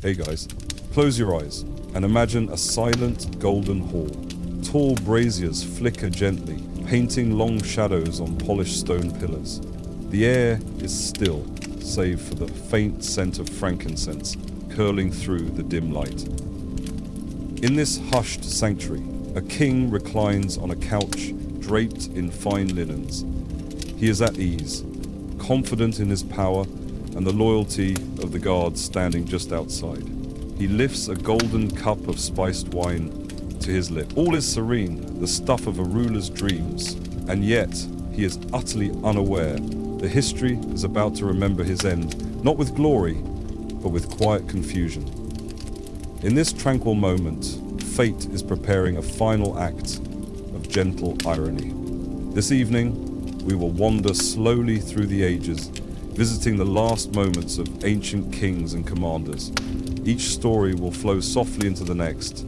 Hey guys, close your eyes and imagine a silent golden hall. Tall braziers flicker gently, painting long shadows on polished stone pillars. The air is still, save for the faint scent of frankincense curling through the dim light. In this hushed sanctuary, a king reclines on a couch draped in fine linens. He is at ease, confident in his power and the loyalty of the guards standing just outside. He lifts a golden cup of spiced wine to his lip. All is serene, the stuff of a ruler's dreams, and yet he is utterly unaware the history is about to remember his end, not with glory, but with quiet confusion. In this tranquil moment, fate is preparing a final act of gentle irony. This evening, we will wander slowly through the ages, visiting the last moments of ancient kings and commanders. Each story will flow softly into the next,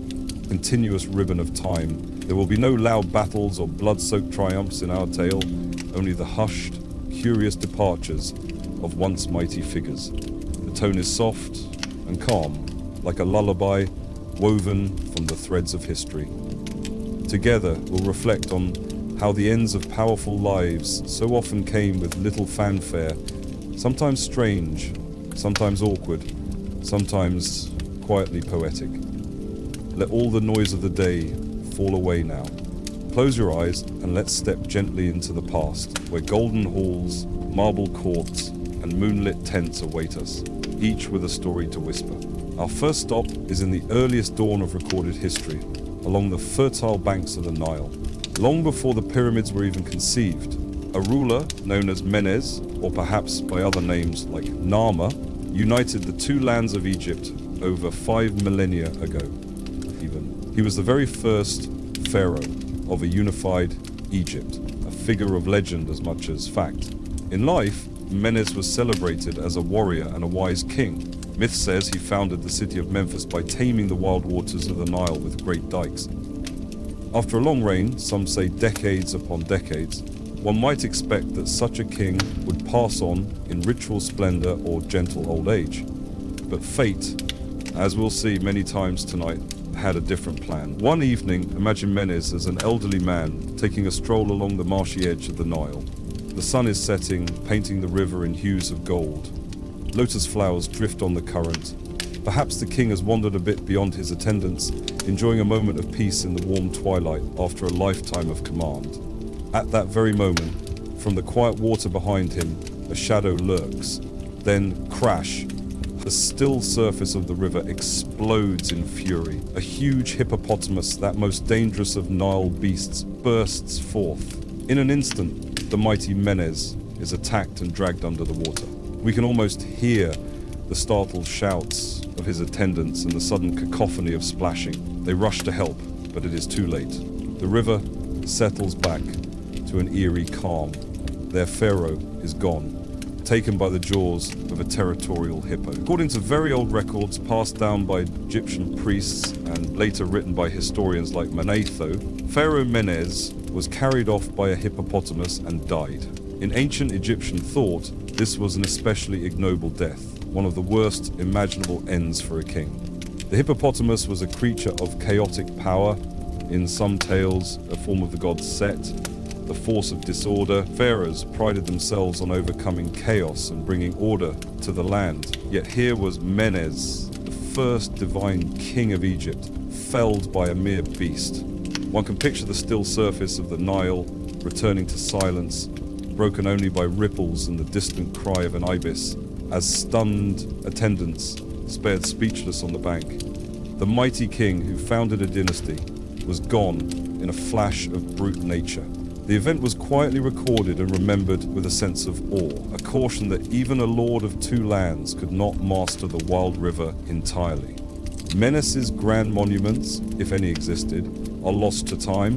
continuous ribbon of time. There will be no loud battles or blood-soaked triumphs in our tale, only the hushed, curious departures of once mighty figures. The tone is soft and calm, like a lullaby woven from the threads of history. Together, we'll reflect on how the ends of powerful lives so often came with little fanfare, sometimes strange, sometimes awkward, sometimes quietly poetic. Let all the noise of the day fall away now. Close your eyes and let's step gently into the past, where golden halls, marble courts, and moonlit tents await us, each with a story to whisper. Our first stop is in the earliest dawn of recorded history, along the fertile banks of the Nile. Long before the pyramids were even conceived, a ruler known as Menes, or perhaps by other names like Nama, united the two lands of Egypt over 5 millennia ago. He was the very first pharaoh of a unified Egypt, a figure of legend as much as fact. In life, Menes was celebrated as a warrior and a wise king. Myth says he founded the city of Memphis by taming the wild waters of the Nile with great dikes. After a long reign, some say decades upon decades, one might expect that such a king would pass on in ritual splendor or gentle old age. But fate, as we'll see many times tonight, had a different plan. One evening, imagine Menes as an elderly man taking a stroll along the marshy edge of the Nile. The sun is setting, painting the river in hues of gold. Lotus flowers drift on the current. Perhaps the king has wandered a bit beyond his attendants, enjoying a moment of peace in the warm twilight after a lifetime of command. At that very moment, from the quiet water behind him, a shadow lurks. Then, crash! The still surface of the river explodes in fury. A huge hippopotamus, that most dangerous of Nile beasts, bursts forth. In an instant, the mighty Menes is attacked and dragged under the water. We can almost hear the startled shouts of his attendants and the sudden cacophony of splashing. They rush to help, but it is too late. The river settles back to an eerie calm. Their pharaoh is gone, taken by the jaws of a territorial hippo. According to very old records passed down by Egyptian priests and later written by historians like Manetho, Pharaoh Menes was carried off by a hippopotamus and died. In ancient Egyptian thought, this was an especially ignoble death, one of the worst imaginable ends for a king. The hippopotamus was a creature of chaotic power, in some tales a form of the god Set, the force of disorder. Pharaohs prided themselves on overcoming chaos and bringing order to the land. Yet here was Menes, the first divine king of Egypt, felled by a mere beast. One can picture the still surface of the Nile returning to silence, broken only by ripples and the distant cry of an ibis, as stunned attendants stared speechless on the bank. The mighty king who founded a dynasty was gone in a flash of brute nature. The event was quietly recorded and remembered with a sense of awe, a caution that even a lord of two lands could not master the wild river entirely. Menes's grand monuments, if any existed, are lost to time,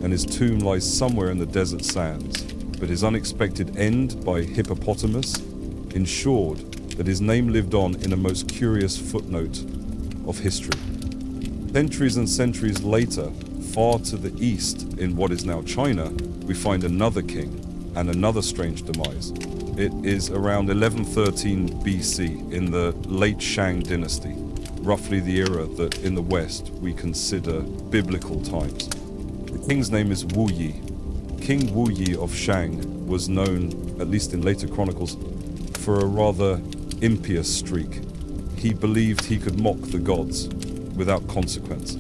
and his tomb lies somewhere in the desert sands. But his unexpected end by hippopotamus ensured that his name lived on in a most curious footnote of history. Centuries and centuries later, far to the east in what is now China, we find another king and another strange demise. It is around 1113 BC in the late Shang dynasty. roughly the era that in the West we consider biblical times. The king's name is Wu Yi. King Wu Yi of Shang was known, at least in later chronicles, for a rather impious streak. He believed he could mock the gods without consequence.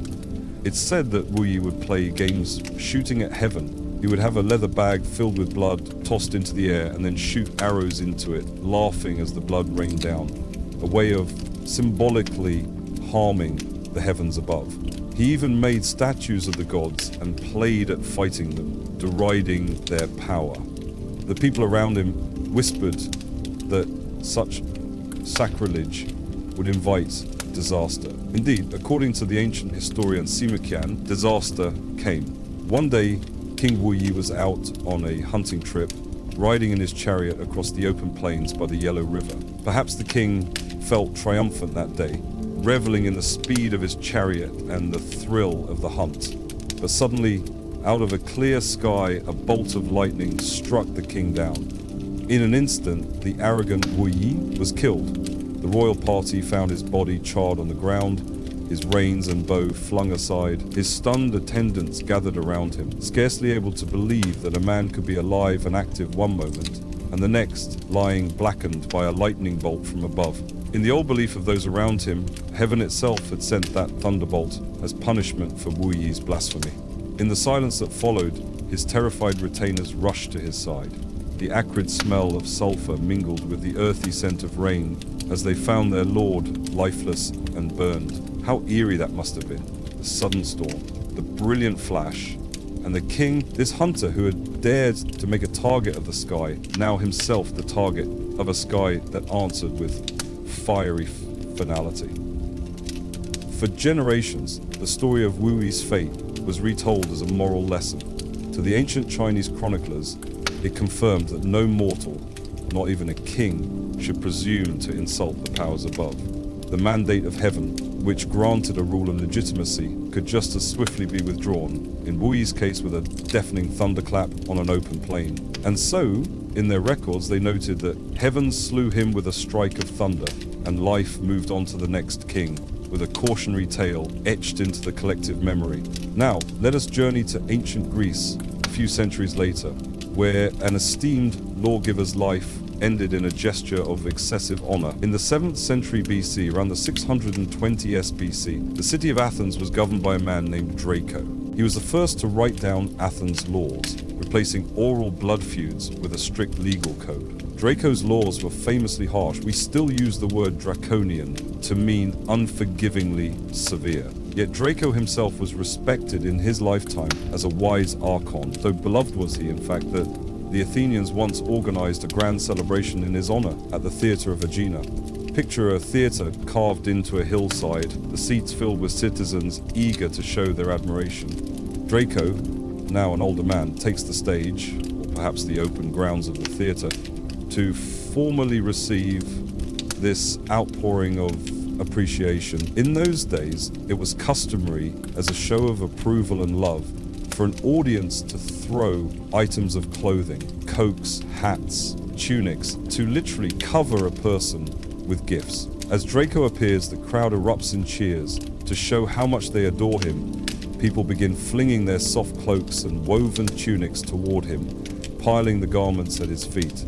It's said that Wu Yi would play games shooting at heaven. He would have a leather bag filled with blood tossed into the air and then shoot arrows into it, laughing as the blood rained down, a way of symbolically harming the heavens above. He even made statues of the gods and played at fighting them, deriding their power. The people around him whispered that such sacrilege would invite disaster. Indeed, according to the ancient historian Sima Qian, disaster came. One day, King Wu Yi was out on a hunting trip, riding in his chariot across the open plains by the Yellow River. Perhaps the king felt triumphant that day, reveling in the speed of his chariot and the thrill of the hunt. But suddenly, out of a clear sky, a bolt of lightning struck the king down. In an instant, the arrogant Wu Yi was killed. The royal party found his body charred on the ground, his reins and bow flung aside. His stunned attendants gathered around him, scarcely able to believe that a man could be alive and active one moment, and the next lying blackened by a lightning bolt from above. In the old belief of those around him, heaven itself had sent that thunderbolt as punishment for Wu Yi's blasphemy. In the silence that followed, his terrified retainers rushed to his side. The acrid smell of sulfur mingled with the earthy scent of rain as they found their lord lifeless and burned. How eerie that must have been. The sudden storm, the brilliant flash, and the king, this hunter who had dared to make a target of the sky, now himself the target of a sky that answered with fiery finality. For generations, the story of Wu Yi's fate was retold as a moral lesson. To the ancient Chinese chroniclers, it confirmed that no mortal, not even a king, should presume to insult the powers above. The mandate of heaven, which granted a rule of legitimacy, could just as swiftly be withdrawn, in Wu Yi's case with a deafening thunderclap on an open plain. And so, in their records, they noted that heaven slew him with a strike of thunder, and life moved on to the next king, with a cautionary tale etched into the collective memory. Now, let us journey to ancient Greece, a few centuries later, where an esteemed lawgiver's life ended in a gesture of excessive honor. In the 7th century BC, around the 620 SBC, the city of Athens was governed by a man named Draco. He was the first to write down Athens' laws, replacing oral blood feuds with a strict legal code. Draco's laws were famously harsh. We still use the word draconian to mean unforgivingly severe. Yet Draco himself was respected in his lifetime as a wise archon, so beloved was he, in fact, that the Athenians once organized a grand celebration in his honor at the Theatre of Aegina. Picture a theatre carved into a hillside, the seats filled with citizens eager to show their admiration. Draco, now an older man, takes the stage, or perhaps the open grounds of the theatre, to formally receive this outpouring of appreciation. In those days, it was customary, as a show of approval and love, for an audience to throw items of clothing, coats, hats, tunics, to literally cover a person with gifts. As Draco appears, the crowd erupts in cheers. To show how much they adore him, people begin flinging their soft cloaks and woven tunics toward him, piling the garments at his feet.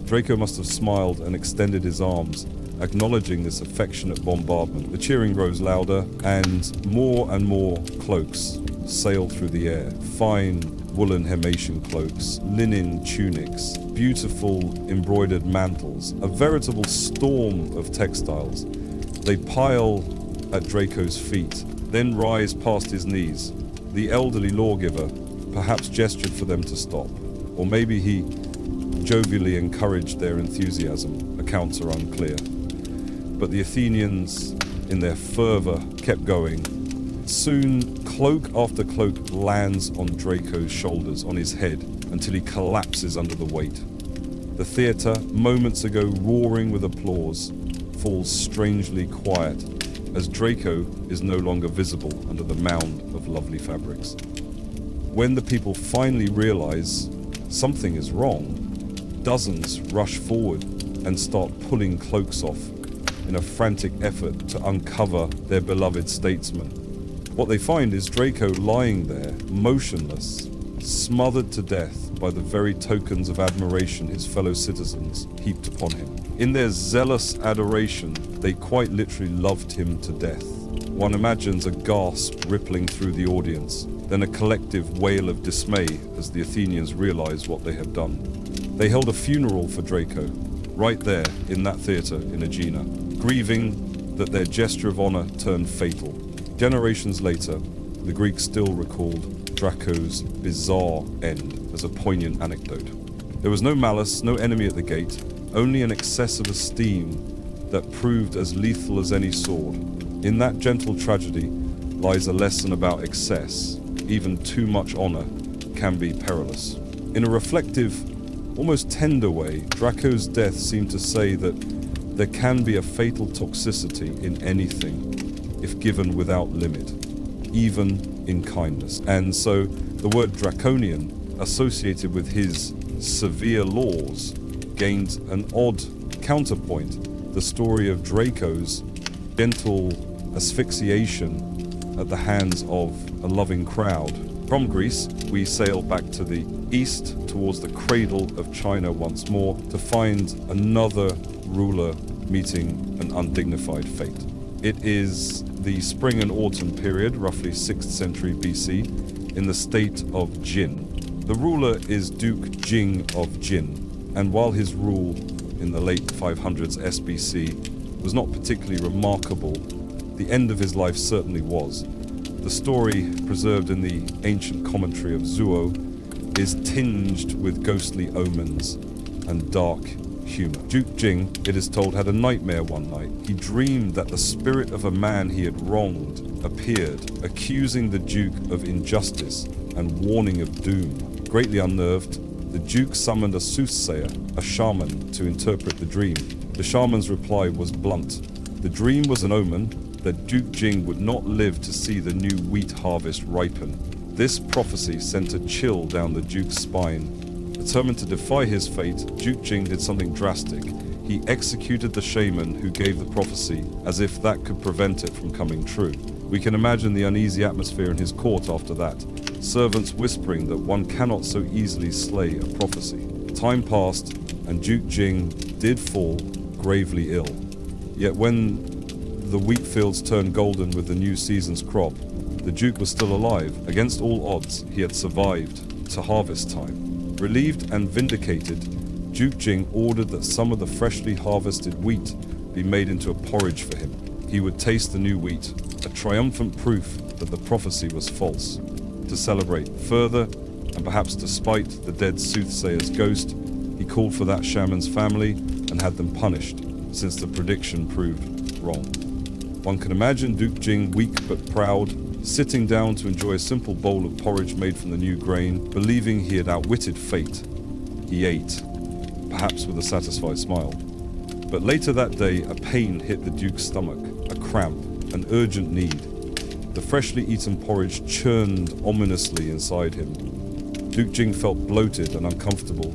Draco must have smiled and extended his arms, acknowledging this affectionate bombardment. The cheering grows louder, and more cloaks sail through the air. Fine woolen Himation cloaks, linen tunics, beautiful embroidered mantles, a veritable storm of textiles. They pile at Draco's feet, then rise past his knees. The elderly lawgiver perhaps gestured for them to stop, or maybe he jovially encouraged their enthusiasm. Accounts are unclear. But the Athenians, in their fervor, kept going. Soon, cloak after cloak lands on Draco's shoulders, on his head, until he collapses under the weight. The theatre, moments ago roaring with applause, falls strangely quiet as Draco is no longer visible under the mound of lovely fabrics. When the people finally realize something is wrong, dozens rush forward and start pulling cloaks off. in a frantic effort to uncover their beloved statesman. What they find is Draco lying there, motionless, smothered to death by the very tokens of admiration his fellow citizens heaped upon him. In their zealous adoration, they quite literally loved him to death. One imagines a gasp rippling through the audience, then a collective wail of dismay as the Athenians realize what they have done. They held a funeral for Draco, right there in that theater in Aegina, grieving that their gesture of honor turned fatal. Generations later, the Greeks still recalled Draco's bizarre end as a poignant anecdote. There was no malice, no enemy at the gate, only an excess of esteem that proved as lethal as any sword. In that gentle tragedy lies a lesson about excess. Even too much honor can be perilous. In a reflective, almost tender way, Draco's death seemed to say that there can be a fatal toxicity in anything if given without limit, even in kindness. And so the word draconian, associated with his severe laws, gained an odd counterpoint, the story of Draco's gentle asphyxiation at the hands of a loving crowd. From Greece, we sail back to the east towards the cradle of China once more to find another ruler meeting an undignified fate. It is the spring and autumn period, roughly 6th century BC, in the state of Jin. The ruler is Duke Jing of Jin, and while his rule in the late 500s SBC was not particularly remarkable, the end of his life certainly was. The story, preserved in the ancient commentary of Zuo, is tinged with ghostly omens and dark humor. Duke Jing, it is told, had a nightmare one night. He dreamed that the spirit of a man he had wronged appeared, accusing the Duke of injustice and warning of doom. Greatly unnerved, the Duke summoned a soothsayer, a shaman, to interpret the dream. The shaman's reply was blunt. The dream was an omen that Duke Jing would not live to see the new wheat harvest ripen. This prophecy sent a chill down the Duke's spine. Determined to defy his fate, Duke Jing did something drastic. He executed the shaman who gave the prophecy, as if that could prevent it from coming true. We can imagine the uneasy atmosphere in his court after that, servants whispering that one cannot so easily slay a prophecy. Time passed, and Duke Jing did fall gravely ill. Yet when the wheat fields turned golden with the new season's crop, the Duke was still alive. Against all odds, he had survived to harvest time. Relieved and vindicated, Duke Jing ordered that some of the freshly harvested wheat be made into a porridge for him. He would taste the new wheat, a triumphant proof that the prophecy was false. To celebrate further, and perhaps despite the dead soothsayer's ghost, he called for that shaman's family and had them punished, since the prediction proved wrong. One can imagine Duke Jing, weak but proud, sitting down to enjoy a simple bowl of porridge made from the new grain, believing he had outwitted fate. He ate, perhaps with a satisfied smile. But later that day, a pain hit the Duke's stomach, a cramp, an urgent need. The freshly eaten porridge churned ominously inside him. Duke Jing felt bloated and uncomfortable,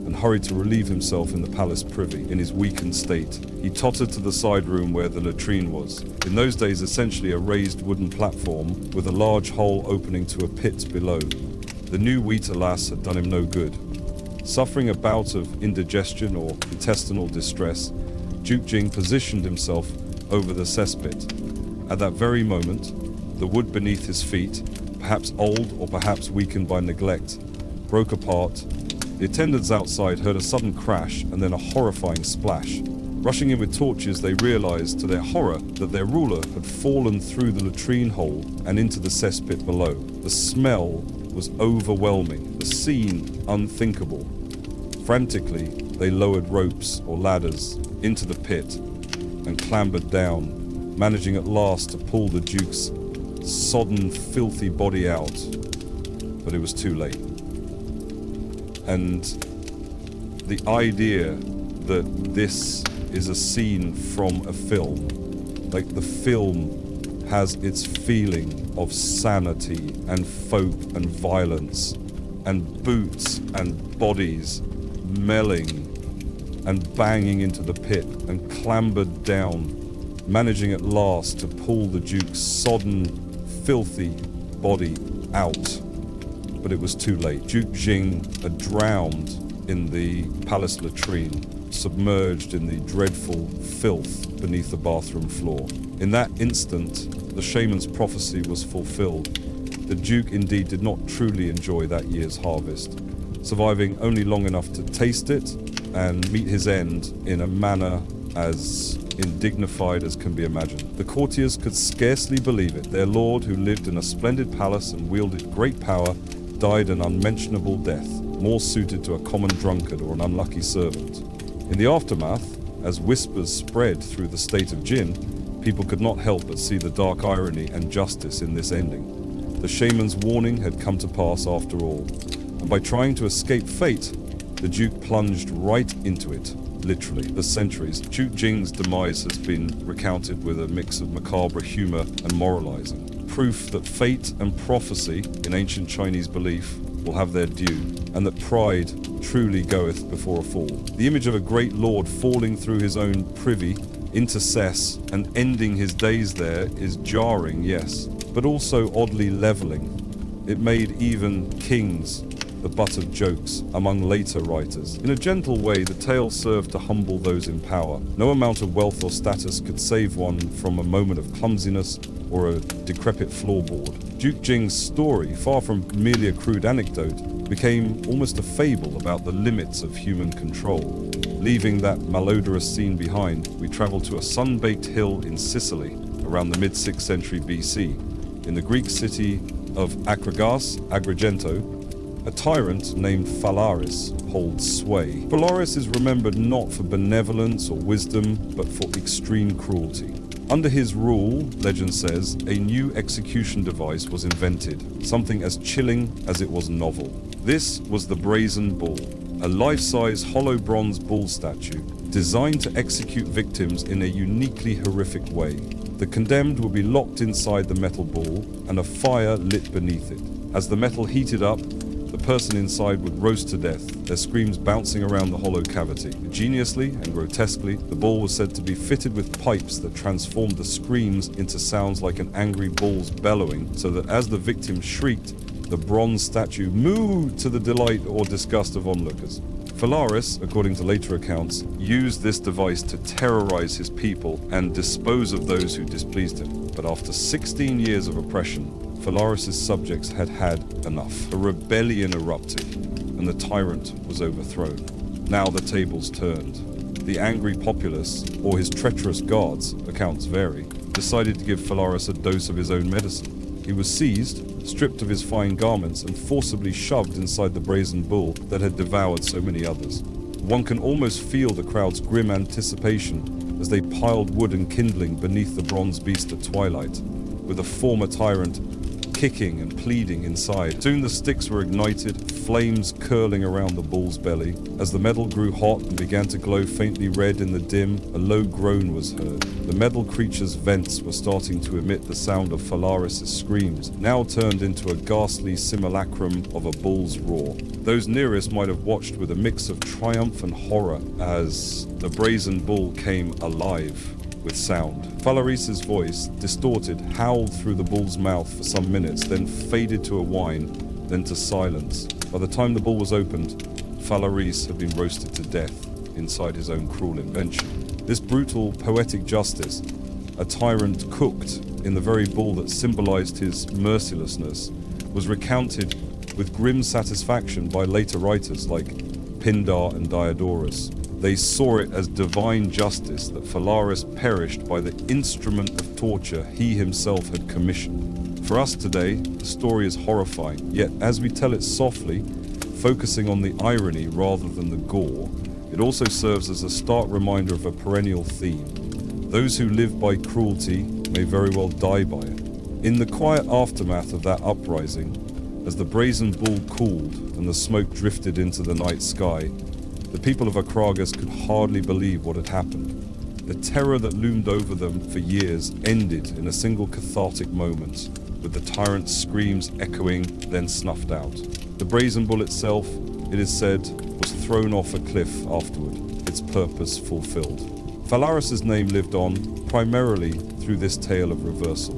and hurried to relieve himself in the palace privy. In his weakened state, he tottered to the side room where the latrine was. In those days, essentially a raised wooden platform with a large hole opening to a pit below. The new wheat, alas, had done him no good. Suffering a bout of indigestion or intestinal distress, Duke Jing positioned himself over the cesspit. At that very moment, the wood beneath his feet, perhaps old or perhaps weakened by neglect, broke apart. The attendants outside heard a sudden crash and then a horrifying splash. Rushing in with torches, they realized to their horror that their ruler had fallen through the latrine hole and into the cesspit below. The smell was overwhelming, the scene unthinkable. Frantically, they lowered ropes or ladders into the pit and clambered down, managing at last to pull the Duke's sodden, filthy body out. But it was too late. And the idea that this is a scene from a film, like the film has its feeling of sanity and folk and violence and boots and bodies melling and banging into the pit and clambered down, managing at last to pull the Duke's sodden, filthy body out. But it was too late. Duke Jing had drowned in the palace latrine, submerged in the dreadful filth beneath the bathroom floor. In that instant, the shaman's prophecy was fulfilled. The Duke indeed did not truly enjoy that year's harvest, surviving only long enough to taste it and meet his end in a manner as indignified as can be imagined. The courtiers could scarcely believe it. Their lord, who lived in a splendid palace and wielded great power, died an unmentionable death, more suited to a common drunkard or an unlucky servant. In the aftermath, as whispers spread through the state of Jin, people could not help but see the dark irony and justice in this ending. The shaman's warning had come to pass after all, and by trying to escape fate, the Duke plunged right into it, literally. For centuries, Duke Jing's demise has been recounted with a mix of macabre humor and moralizing. Proof that fate and prophecy, in ancient Chinese belief, will have their due, and that pride truly goeth before a fall. The image of a great lord falling through his own privy into cess and ending his days there is jarring, yes, but also oddly leveling. It made even kings the butt of jokes among later writers. In a gentle way, the tale served to humble those in power. No amount of wealth or status could save one from a moment of clumsiness or a decrepit floorboard. Duke Jing's story, far from merely a crude anecdote, became almost a fable about the limits of human control. Leaving that malodorous scene behind, we travel to a sun-baked hill in Sicily around the mid-6th century BC. In the Greek city of Agrigento, a tyrant named Phalaris holds sway. Phalaris is remembered not for benevolence or wisdom, but for extreme cruelty. Under his rule, legend says, a new execution device was invented, something as chilling as it was novel. This was the Brazen Bull, a life-size hollow bronze bull statue designed to execute victims in a uniquely horrific way. The condemned would be locked inside the metal bull and a fire lit beneath it. As the metal heated up, the person inside would roast to death, their screams bouncing around the hollow cavity. Ingeniously and grotesquely, the bull was said to be fitted with pipes that transformed the screams into sounds like an angry bull's bellowing, so that as the victim shrieked, the bronze statue mooed to the delight or disgust of onlookers. Phalaris, according to later accounts, used this device to terrorize his people and dispose of those who displeased him. But after 16 years of oppression, Phalaris' subjects had had enough. A rebellion erupted, and the tyrant was overthrown. Now the tables turned. The angry populace, or his treacherous guards, accounts vary, decided to give Phalaris a dose of his own medicine. He was seized, stripped of his fine garments, and forcibly shoved inside the brazen bull that had devoured so many others. One can almost feel the crowd's grim anticipation as they piled wood and kindling beneath the bronze beast at twilight, with the former tyrant kicking and pleading inside. Soon the sticks were ignited, flames curling around the bull's belly. As the metal grew hot and began to glow faintly red in the dim, a low groan was heard. The metal creature's vents were starting to emit the sound of Phalaris' screams, now turned into a ghastly simulacrum of a bull's roar. Those nearest might have watched with a mix of triumph and horror as the brazen bull came alive with sound. Phalaris' voice, distorted, howled through the bull's mouth for some minutes, then faded to a whine, then to silence. By the time the bull was opened, Phalaris had been roasted to death inside his own cruel invention. This brutal, poetic justice, a tyrant cooked in the very bull that symbolized his mercilessness, was recounted with grim satisfaction by later writers like Pindar and Diodorus. They saw it as divine justice that Phalaris perished by the instrument of torture he himself had commissioned. For us today, the story is horrifying, yet as we tell it softly, focusing on the irony rather than the gore, it also serves as a stark reminder of a perennial theme. Those who live by cruelty may very well die by it. In the quiet aftermath of that uprising, as the brazen bull cooled and the smoke drifted into the night sky, the people of Akragas could hardly believe what had happened. The terror that loomed over them for years ended in a single cathartic moment, with the tyrant's screams echoing, then snuffed out. The brazen bull itself, it is said, was thrown off a cliff afterward, its its purpose fulfilled. Phalaris's name lived on primarily through this tale of reversal.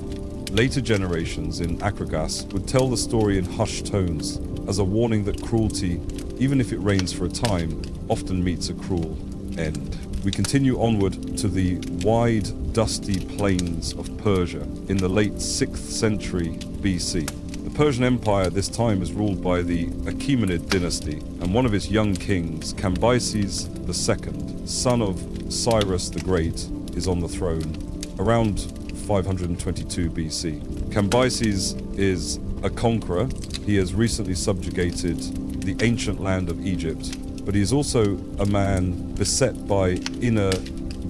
Later generations in Akragas would tell the story in hushed tones as a warning that cruelty, even if it reigns for a time, often meets a cruel end. We continue onward to the wide, dusty plains of Persia in the late 6th century BC. The Persian Empire at this time is ruled by the Achaemenid dynasty, and one of its young kings, Cambyses II, son of Cyrus the Great, is on the throne around 522 BC. Cambyses is a conqueror. He has recently subjugated the ancient land of Egypt, but he is also a man beset by inner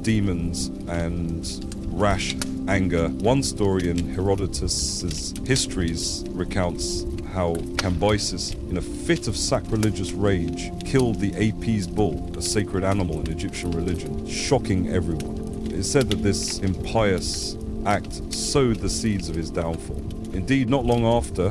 demons and rash anger. One story in Herodotus's histories recounts how Cambyses, in a fit of sacrilegious rage, killed the Apis bull, a sacred animal in Egyptian religion, shocking everyone. It is said that this impious act sowed the seeds of his downfall. Indeed, not long after,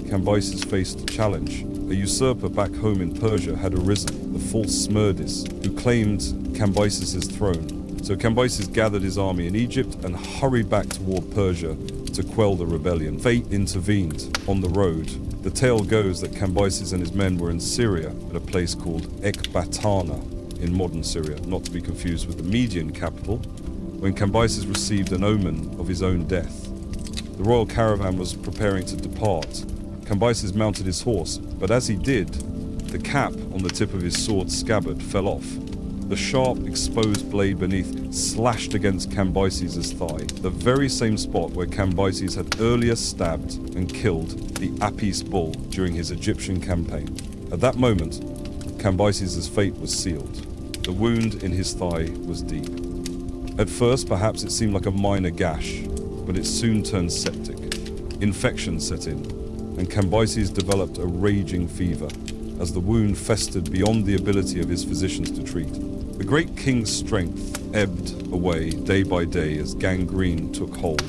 Cambyses faced a challenge. A usurper back home in Persia had arisen, the false Smerdis, who claimed Cambyses' throne. So Cambyses gathered his army in Egypt and hurried back toward Persia to quell the rebellion. Fate intervened on the road. The tale goes that Cambyses and his men were in Syria at a place called Ecbatana in modern Syria, not to be confused with the Median capital, when Cambyses received an omen of his own death. The royal caravan was preparing to depart. Cambyses mounted his horse, but as he did, the cap on the tip of his sword scabbard fell off. The sharp, exposed blade beneath slashed against Cambyses' thigh, the very same spot where Cambyses had earlier stabbed and killed the Apis bull during his Egyptian campaign. At that moment, Cambyses' fate was sealed. The wound in his thigh was deep. At first, perhaps it seemed like a minor gash, but it soon turned septic. Infection set in, and Cambyses developed a raging fever as the wound festered beyond the ability of his physicians to treat. The great king's strength ebbed away day by day as gangrene took hold.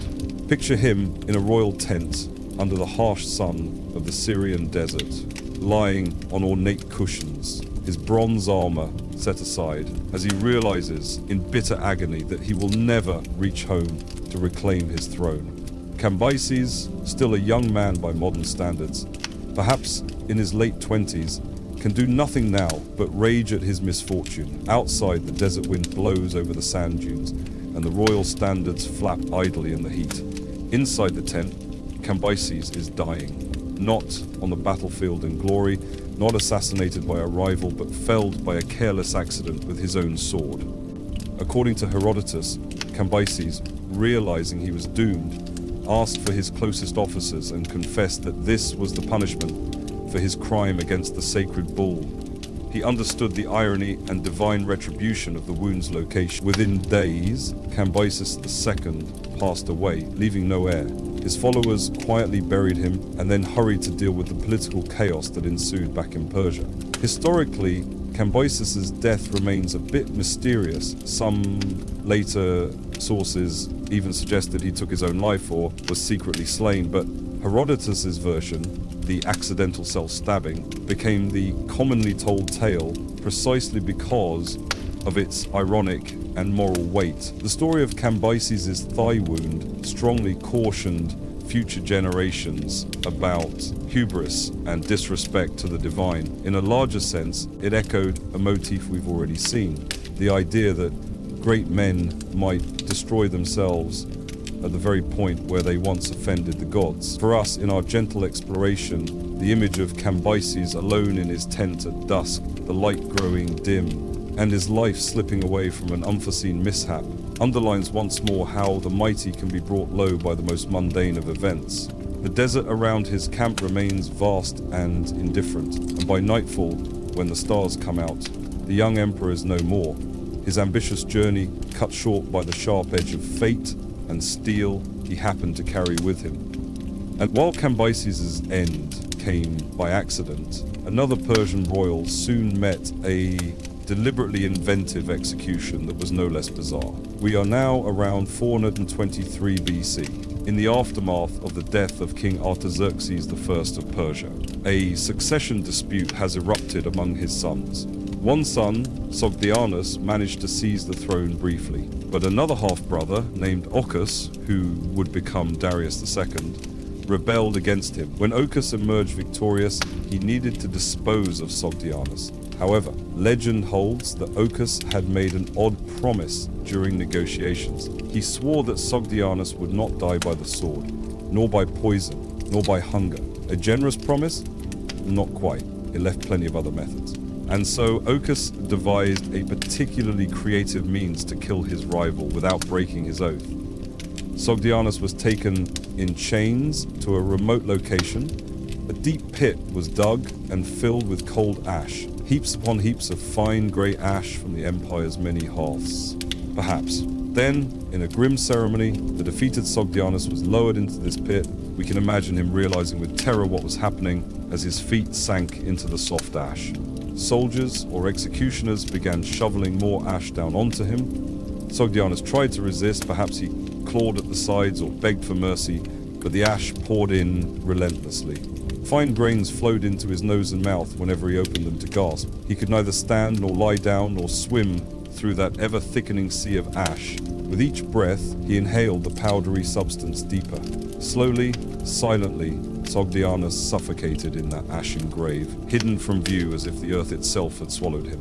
Picture him in a royal tent under the harsh sun of the Syrian desert, lying on ornate cushions, his bronze armor set aside, as he realizes in bitter agony that he will never reach home to reclaim his throne. Cambyses, still a young man by modern standards, perhaps in his late 20s, can do nothing now but rage at his misfortune. Outside, the desert wind blows over the sand dunes, and the royal standards flap idly in the heat. Inside the tent, Cambyses is dying. Not on the battlefield in glory, not assassinated by a rival, but felled by a careless accident with his own sword. According to Herodotus, Cambyses, realizing he was doomed, asked for his closest officers and confessed that this was the punishment for his crime against the sacred bull. He understood the irony and divine retribution of the wound's location. Within days, Cambyses II passed away, leaving no heir. His followers quietly buried him and then hurried to deal with the political chaos that ensued back in Persia. Historically, Cambyses' death remains a bit mysterious. Some later sources even suggested he took his own life or was secretly slain, but Herodotus' version, the accidental self-stabbing, became the commonly told tale precisely because of its ironic and moral weight. The story of Cambyses' thigh wound strongly cautioned future generations about hubris and disrespect to the divine. In a larger sense, it echoed a motif we've already seen, the idea that great men might destroy themselves at the very point where they once offended the gods. For us, in our gentle exploration, the image of Cambyses alone in his tent at dusk, the light growing dim, and his life slipping away from an unforeseen mishap, underlines once more how the mighty can be brought low by the most mundane of events. The desert around his camp remains vast and indifferent, and by nightfall, when the stars come out, the young emperor is no more. His ambitious journey cut short by the sharp edge of fate and steel he happened to carry with him. And while Cambyses' end came by accident, another Persian royal soon met a deliberately inventive execution that was no less bizarre. We are now around 423 BC, in the aftermath of the death of King Artaxerxes I of Persia. A succession dispute has erupted among his sons. One son, Sogdianus, managed to seize the throne briefly, but another half-brother named Ochus, who would become Darius II, rebelled against him. When Ochus emerged victorious, he needed to dispose of Sogdianus. However, legend holds that Ochus had made an odd promise during negotiations. He swore that Sogdianus would not die by the sword, nor by poison, nor by hunger. A generous promise? Not quite. It left plenty of other methods. And so Ochus devised a particularly creative means to kill his rival without breaking his oath. Sogdianus was taken in chains to a remote location. A deep pit was dug and filled with cold ash, heaps upon heaps of fine grey ash from the Empire's many hearths. Perhaps. Then, in a grim ceremony, the defeated Sogdianus was lowered into this pit. We can imagine him realizing with terror what was happening as his feet sank into the soft ash. Soldiers or executioners began shoveling more ash down onto him. Sogdianus tried to resist, perhaps he clawed at the sides or begged for mercy, but the ash poured in relentlessly. Fine grains flowed into his nose and mouth whenever he opened them to gasp. He could neither stand nor lie down nor swim through that ever-thickening sea of ash. With each breath, he inhaled the powdery substance deeper. Slowly, silently, Sogdianus suffocated in that ashen grave, hidden from view as if the earth itself had swallowed him.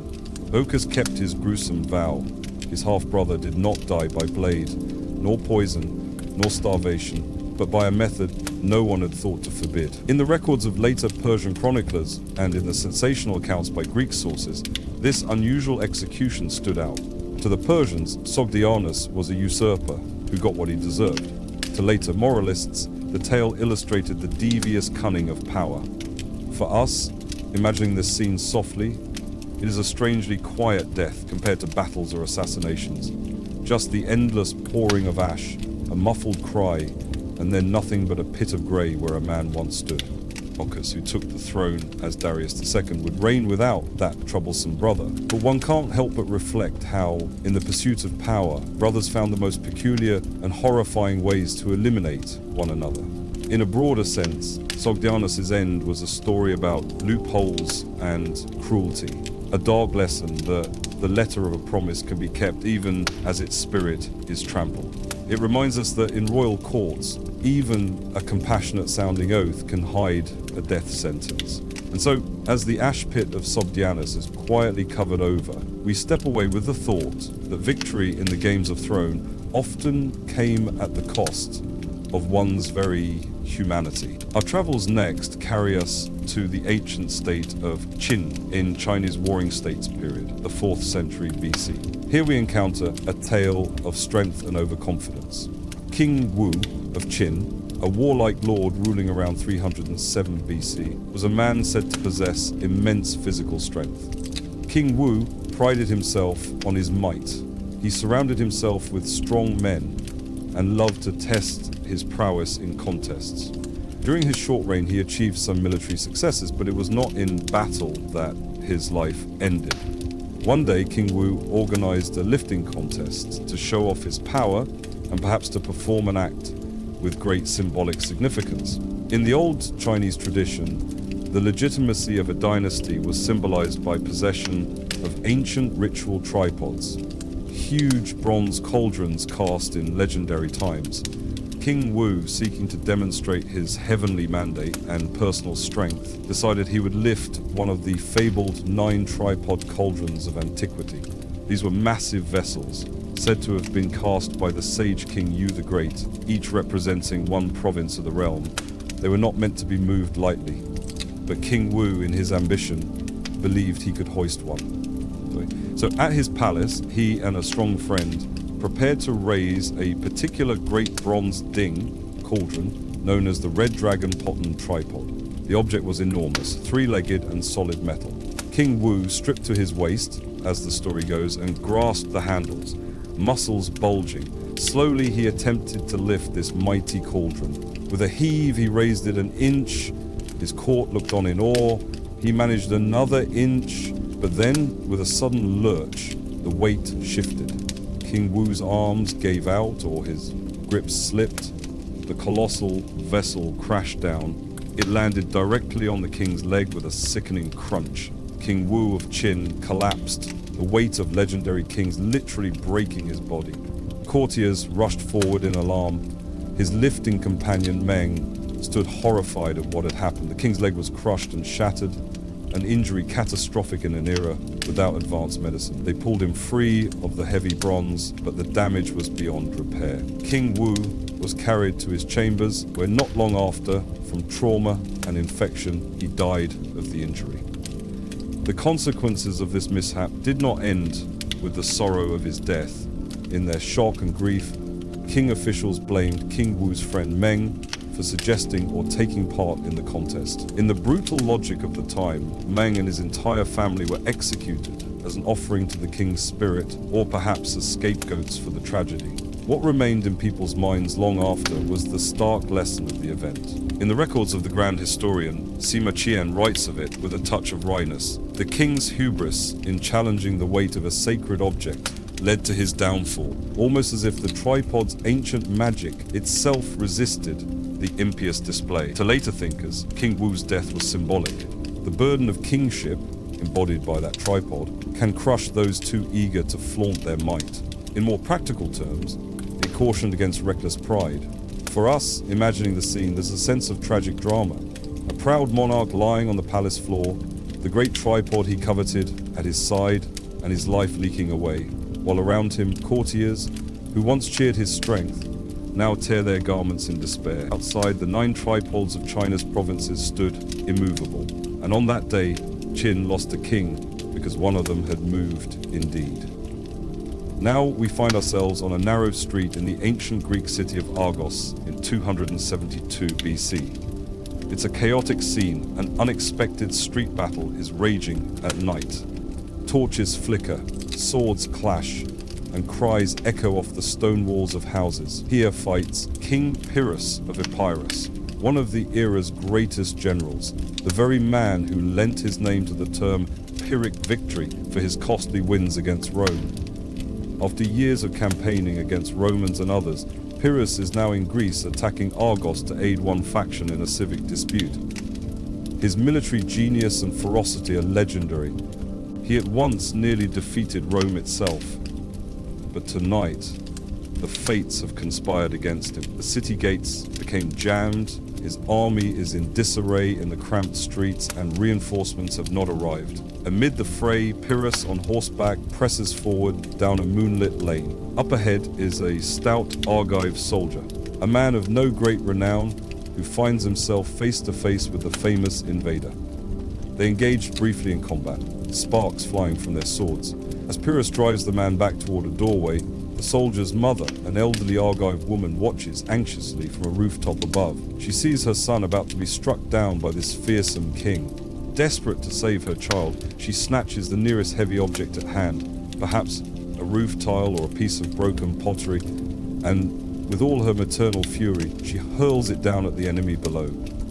Ochus kept his gruesome vow. His half-brother did not die by blade, nor poison, nor starvation, but by a method no one had thought to forbid. In the records of later Persian chroniclers, and in the sensational accounts by Greek sources, this unusual execution stood out. To the Persians, Sogdianus was a usurper who got what he deserved. To later moralists, the tale illustrated the devious cunning of power. For us, imagining this scene softly, it is a strangely quiet death compared to battles or assassinations. Just the endless pouring of ash, a muffled cry, and then nothing but a pit of grey where a man once stood. Ochus, who took the throne as Darius II, would reign without that troublesome brother. But one can't help but reflect how, in the pursuit of power, brothers found the most peculiar and horrifying ways to eliminate one another. In a broader sense, Sogdianus' end was a story about loopholes and cruelty, a dark lesson that the letter of a promise can be kept even as its spirit is trampled. It reminds us that in royal courts, even a compassionate-sounding oath can hide a death sentence. And so, as the ash pit of Sogdianus is quietly covered over, we step away with the thought that victory in the Games of Thrones often came at the cost of one's very humanity. Our travels next carry us to the ancient state of Qin in Chinese Warring States period, the 4th century BC. Here we encounter a tale of strength and overconfidence. King Wu of Qin, a warlike lord ruling around 307 BC, was a man said to possess immense physical strength. King Wu prided himself on his might. He surrounded himself with strong men and loved to test his prowess in contests. During his short reign, he achieved some military successes, but it was not in battle that his life ended. One day, King Wu organized a lifting contest to show off his power and perhaps to perform an act with great symbolic significance. In the old Chinese tradition, the legitimacy of a dynasty was symbolized by possession of ancient ritual tripods, huge bronze cauldrons cast in legendary times. King Wu, seeking to demonstrate his heavenly mandate and personal strength, decided he would lift one of the fabled 9 tripod cauldrons of antiquity. These were massive vessels, said to have been cast by the sage King Yu the Great, each representing one province of the realm. They were not meant to be moved lightly, but King Wu, in his ambition, believed he could hoist one. So at his palace, he and a strong friend prepared to raise a particular great bronze cauldron known as the Red Dragon Potton Tripod. The object was enormous, 3-legged and solid metal. King Wu stripped to his waist, as the story goes, and grasped the handles, muscles bulging. Slowly he attempted to lift this mighty cauldron. With a heave he raised it an inch. His court looked on in awe. He managed another inch, but then, with a sudden lurch, the weight shifted. King Wu's arms gave out, or his grip slipped. The colossal vessel crashed down. It landed directly on the king's leg with a sickening crunch. King Wu of Qin collapsed, the weight of legendary kings literally breaking his body. Courtiers rushed forward in alarm. His lifting companion Meng stood horrified at what had happened. The king's leg was crushed and shattered, an injury catastrophic in an era without advanced medicine. They pulled him free of the heavy bronze, but the damage was beyond repair. King Wu was carried to his chambers, where not long after, from trauma and infection, he died of the injury. The consequences of this mishap did not end with the sorrow of his death. In their shock and grief, King officials blamed King Wu's friend Meng for suggesting or taking part in the contest. In the brutal logic of the time, Meng and his entire family were executed as an offering to the king's spirit, or perhaps as scapegoats for the tragedy. What remained in people's minds long after was the stark lesson of the event. In the records of the grand historian, Sima Qian writes of it with a touch of wryness. The king's hubris in challenging the weight of a sacred object led to his downfall, almost as if the tripod's ancient magic itself resisted the impious display. To later thinkers, King Wu's death was symbolic. The burden of kingship, embodied by that tripod, can crush those too eager to flaunt their might. In more practical terms, it cautioned against reckless pride. For us, imagining the scene, there's a sense of tragic drama. A proud monarch lying on the palace floor, the great tripod he coveted at his side, and his life leaking away, while around him courtiers, who once cheered his strength, now tear their garments in despair. Outside, the 9 tripods of China's provinces stood immovable. And on that day, Qin lost a king because one of them had moved indeed. Now we find ourselves on a narrow street in the ancient Greek city of Argos in 272 BC. It's a chaotic scene. An unexpected street battle is raging at night. Torches flicker, swords clash, and cries echo off the stone walls of houses. Here fights King Pyrrhus of Epirus, one of the era's greatest generals, the very man who lent his name to the term Pyrrhic victory for his costly wins against Rome. After years of campaigning against Romans and others, Pyrrhus is now in Greece attacking Argos to aid one faction in a civic dispute. His military genius and ferocity are legendary. He at once nearly defeated Rome itself. But tonight, the fates have conspired against him. The city gates became jammed, his army is in disarray in the cramped streets, and reinforcements have not arrived. Amid the fray, Pyrrhus on horseback presses forward down a moonlit lane. Up ahead is a stout Argive soldier, a man of no great renown who finds himself face to face with the famous invader. They engaged briefly in combat, sparks flying from their swords. As Pyrrhus drives the man back toward a doorway, the soldier's mother, an elderly Argive woman, watches anxiously from a rooftop above. She sees her son about to be struck down by this fearsome king. Desperate to save her child, she snatches the nearest heavy object at hand, perhaps a roof tile or a piece of broken pottery, and with all her maternal fury, she hurls it down at the enemy below.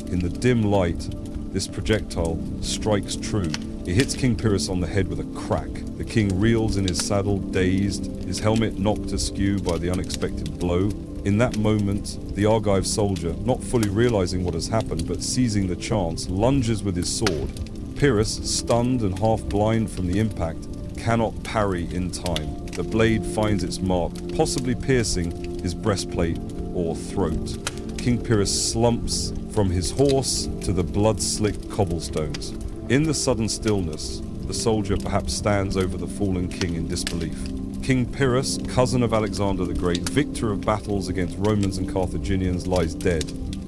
In the dim light, this projectile strikes true. It hits King Pyrrhus on the head with a crack. The king reels in his saddle, dazed, his helmet knocked askew by the unexpected blow. In that moment, the Argive soldier, not fully realizing what has happened but seizing the chance, lunges with his sword. Pyrrhus, stunned and half blind from the impact, cannot parry in time. The blade finds its mark, possibly piercing his breastplate or throat. King Pyrrhus slumps from his horse to the blood-slicked cobblestones. In the sudden stillness, the soldier perhaps stands over the fallen king in disbelief. King Pyrrhus, cousin of Alexander the Great, victor of battles against Romans and Carthaginians, lies dead,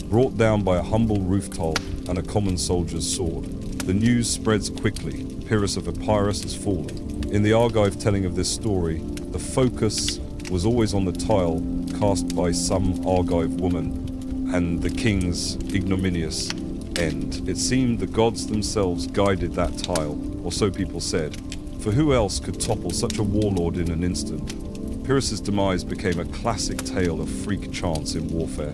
brought down by a humble roof tile and a common soldier's sword. The news spreads quickly. Pyrrhus of Epirus has fallen. In the Argive telling of this story, the focus was always on the tile cast by some Argive woman and the king's ignominious end. It seemed the gods themselves guided that tile, or so people said, for who else could topple such a warlord in an instant? Pyrrhus's demise became a classic tale of freak chance in warfare.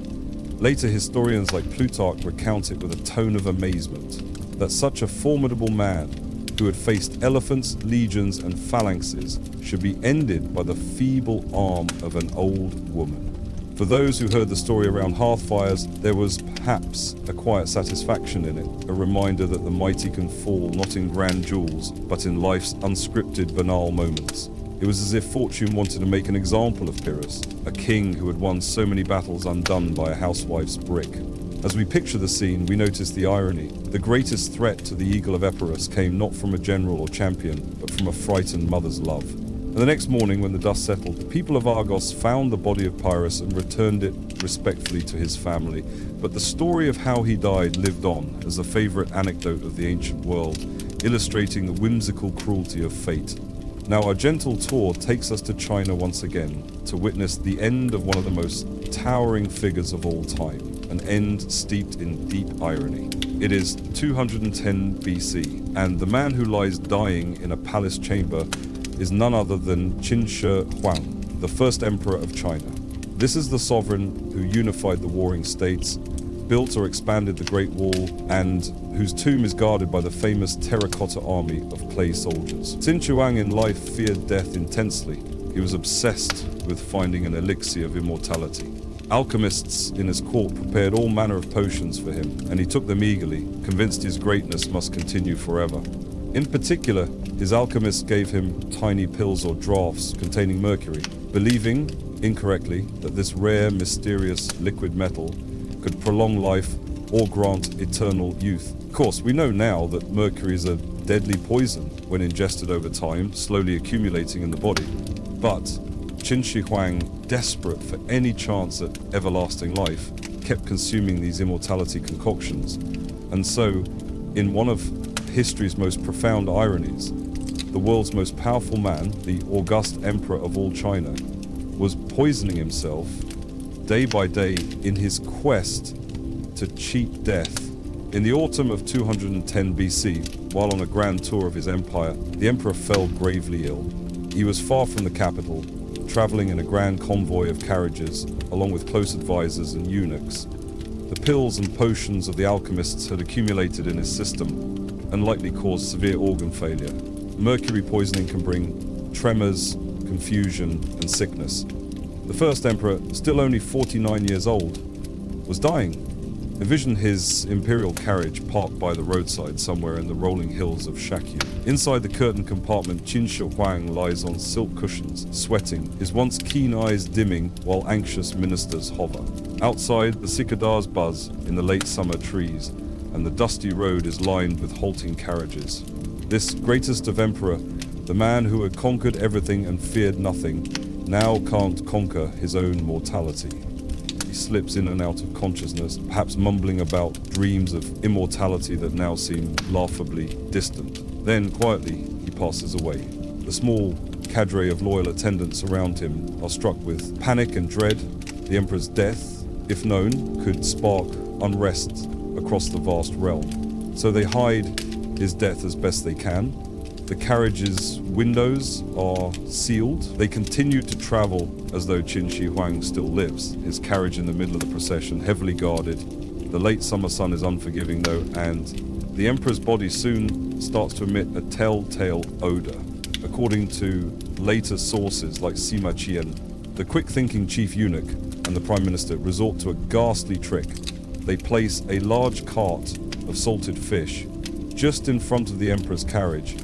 Later historians like Plutarch recount it with a tone of amazement, that such a formidable man, who had faced elephants, legions, and phalanxes, should be ended by the feeble arm of an old woman. For those who heard the story around hearthfires, there was perhaps a quiet satisfaction in it, a reminder that the mighty can fall not in grand jewels, but in life's unscripted, banal moments. It was as if fortune wanted to make an example of Pyrrhus, a king who had won so many battles undone by a housewife's brick. As we picture the scene, we notice the irony. The greatest threat to the eagle of Epirus came not from a general or champion, but from a frightened mother's love. And the next morning, when the dust settled, the people of Argos found the body of Pyrrhus and returned it respectfully to his family. But the story of how he died lived on as a favorite anecdote of the ancient world, illustrating the whimsical cruelty of fate. Now our gentle tour takes us to China once again, to witness the end of one of the most towering figures of all time, an end steeped in deep irony. It is 210 BC, and the man who lies dying in a palace chamber is none other than Qin Shi Huang, the first emperor of China. This is the sovereign who unified the warring states, built or expanded the Great Wall, and whose tomb is guarded by the famous terracotta army of clay soldiers. Qin Shi Huang in life feared death intensely. He was obsessed with finding an elixir of immortality. Alchemists in his court prepared all manner of potions for him, and he took them eagerly, convinced his greatness must continue forever. In particular, his alchemists gave him tiny pills or draughts containing mercury, believing, incorrectly, that this rare, mysterious liquid metal could prolong life or grant eternal youth. Of course, we know now that mercury is a deadly poison when ingested over time, slowly accumulating in the body. But Qin Shi Huang, desperate for any chance at everlasting life, kept consuming these immortality concoctions. And so, in one of history's most profound ironies, the world's most powerful man, the august emperor of all China, was poisoning himself day by day in his quest to cheat death. In the autumn of 210 BC, while on a grand tour of his empire, the emperor fell gravely ill. He was far from the capital, traveling in a grand convoy of carriages, along with close advisors and eunuchs. The pills and potions of the alchemists had accumulated in his system and likely caused severe organ failure. Mercury poisoning can bring tremors, confusion, and sickness. The first emperor, still only 49 years old, was dying. Envision his imperial carriage parked by the roadside somewhere in the rolling hills of Shakyu. Inside the curtained compartment, Qin Shi Huang lies on silk cushions, sweating, his once keen eyes dimming while anxious ministers hover. Outside, the cicadars buzz in the late summer trees, and the dusty road is lined with halting carriages. This greatest of emperor, the man who had conquered everything and feared nothing, now can't conquer his own mortality. He slips in and out of consciousness, perhaps mumbling about dreams of immortality that now seem laughably distant. Then, quietly, he passes away. The small cadre of loyal attendants around him are struck with panic and dread. The emperor's death, if known, could spark unrest across the vast realm. So they hide his death as best they can. The carriage's windows are sealed. They continue to travel as though Qin Shi Huang still lives, his carriage in the middle of the procession, heavily guarded. The late summer sun is unforgiving though, and the emperor's body soon starts to emit a telltale odor. According to later sources like Sima Qian, the quick-thinking chief eunuch and the prime minister resort to a ghastly trick. They place a large cart of salted fish just in front of the emperor's carriage,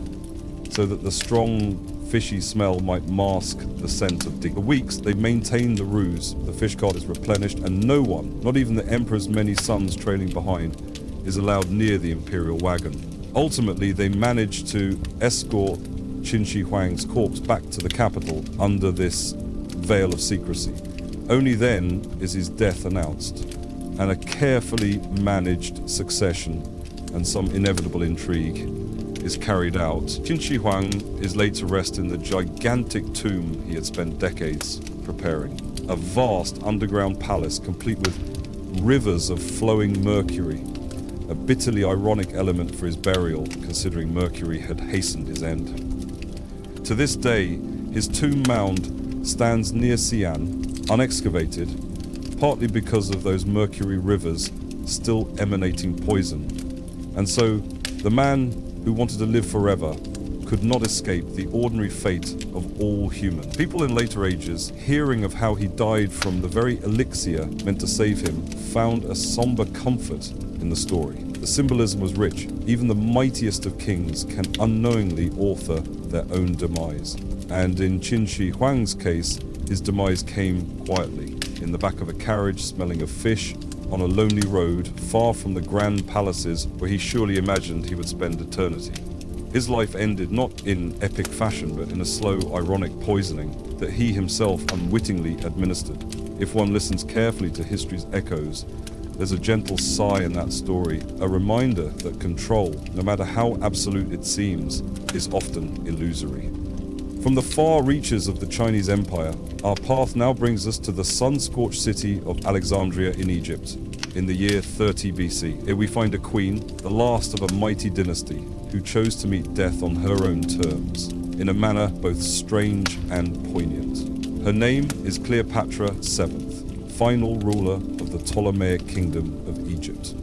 so that the strong, fishy smell might mask the scent of decay. For weeks, they maintain the ruse. The fish cart is replenished, and no one, not even the emperor's many sons trailing behind, is allowed near the imperial wagon. Ultimately, they manage to escort Qin Shi Huang's corpse back to the capital under this veil of secrecy. Only then is his death announced, and a carefully managed succession and some inevitable intrigue is carried out. Qin Shi Huang is laid to rest in the gigantic tomb he had spent decades preparing. A vast underground palace complete with rivers of flowing mercury, a bitterly ironic element for his burial considering Mercury had hastened his end. To this day, his tomb mound stands near Xi'an, unexcavated, partly because of those mercury rivers still emanating poison. And so, the man who wanted to live forever could not escape the ordinary fate of all humans. People in later ages, hearing of how he died from the very elixir meant to save him, found a somber comfort in the story. The symbolism was rich. Even the mightiest of kings can unknowingly author their own demise. And in Qin Shi Huang's case, his demise came quietly, in the back of a carriage smelling of fish, on a lonely road, far from the grand palaces where he surely imagined he would spend eternity. His life ended not in epic fashion, but in a slow, ironic poisoning that he himself unwittingly administered. If one listens carefully to history's echoes, there's a gentle sigh in that story, a reminder that control, no matter how absolute it seems, is often illusory. From the far reaches of the Chinese Empire, our path now brings us to the sun-scorched city of Alexandria in Egypt, in the year 30 BC. Here we find a queen, the last of a mighty dynasty, who chose to meet death on her own terms, in a manner both strange and poignant. Her name is Cleopatra VII, final ruler of the Ptolemaic kingdom of Egypt.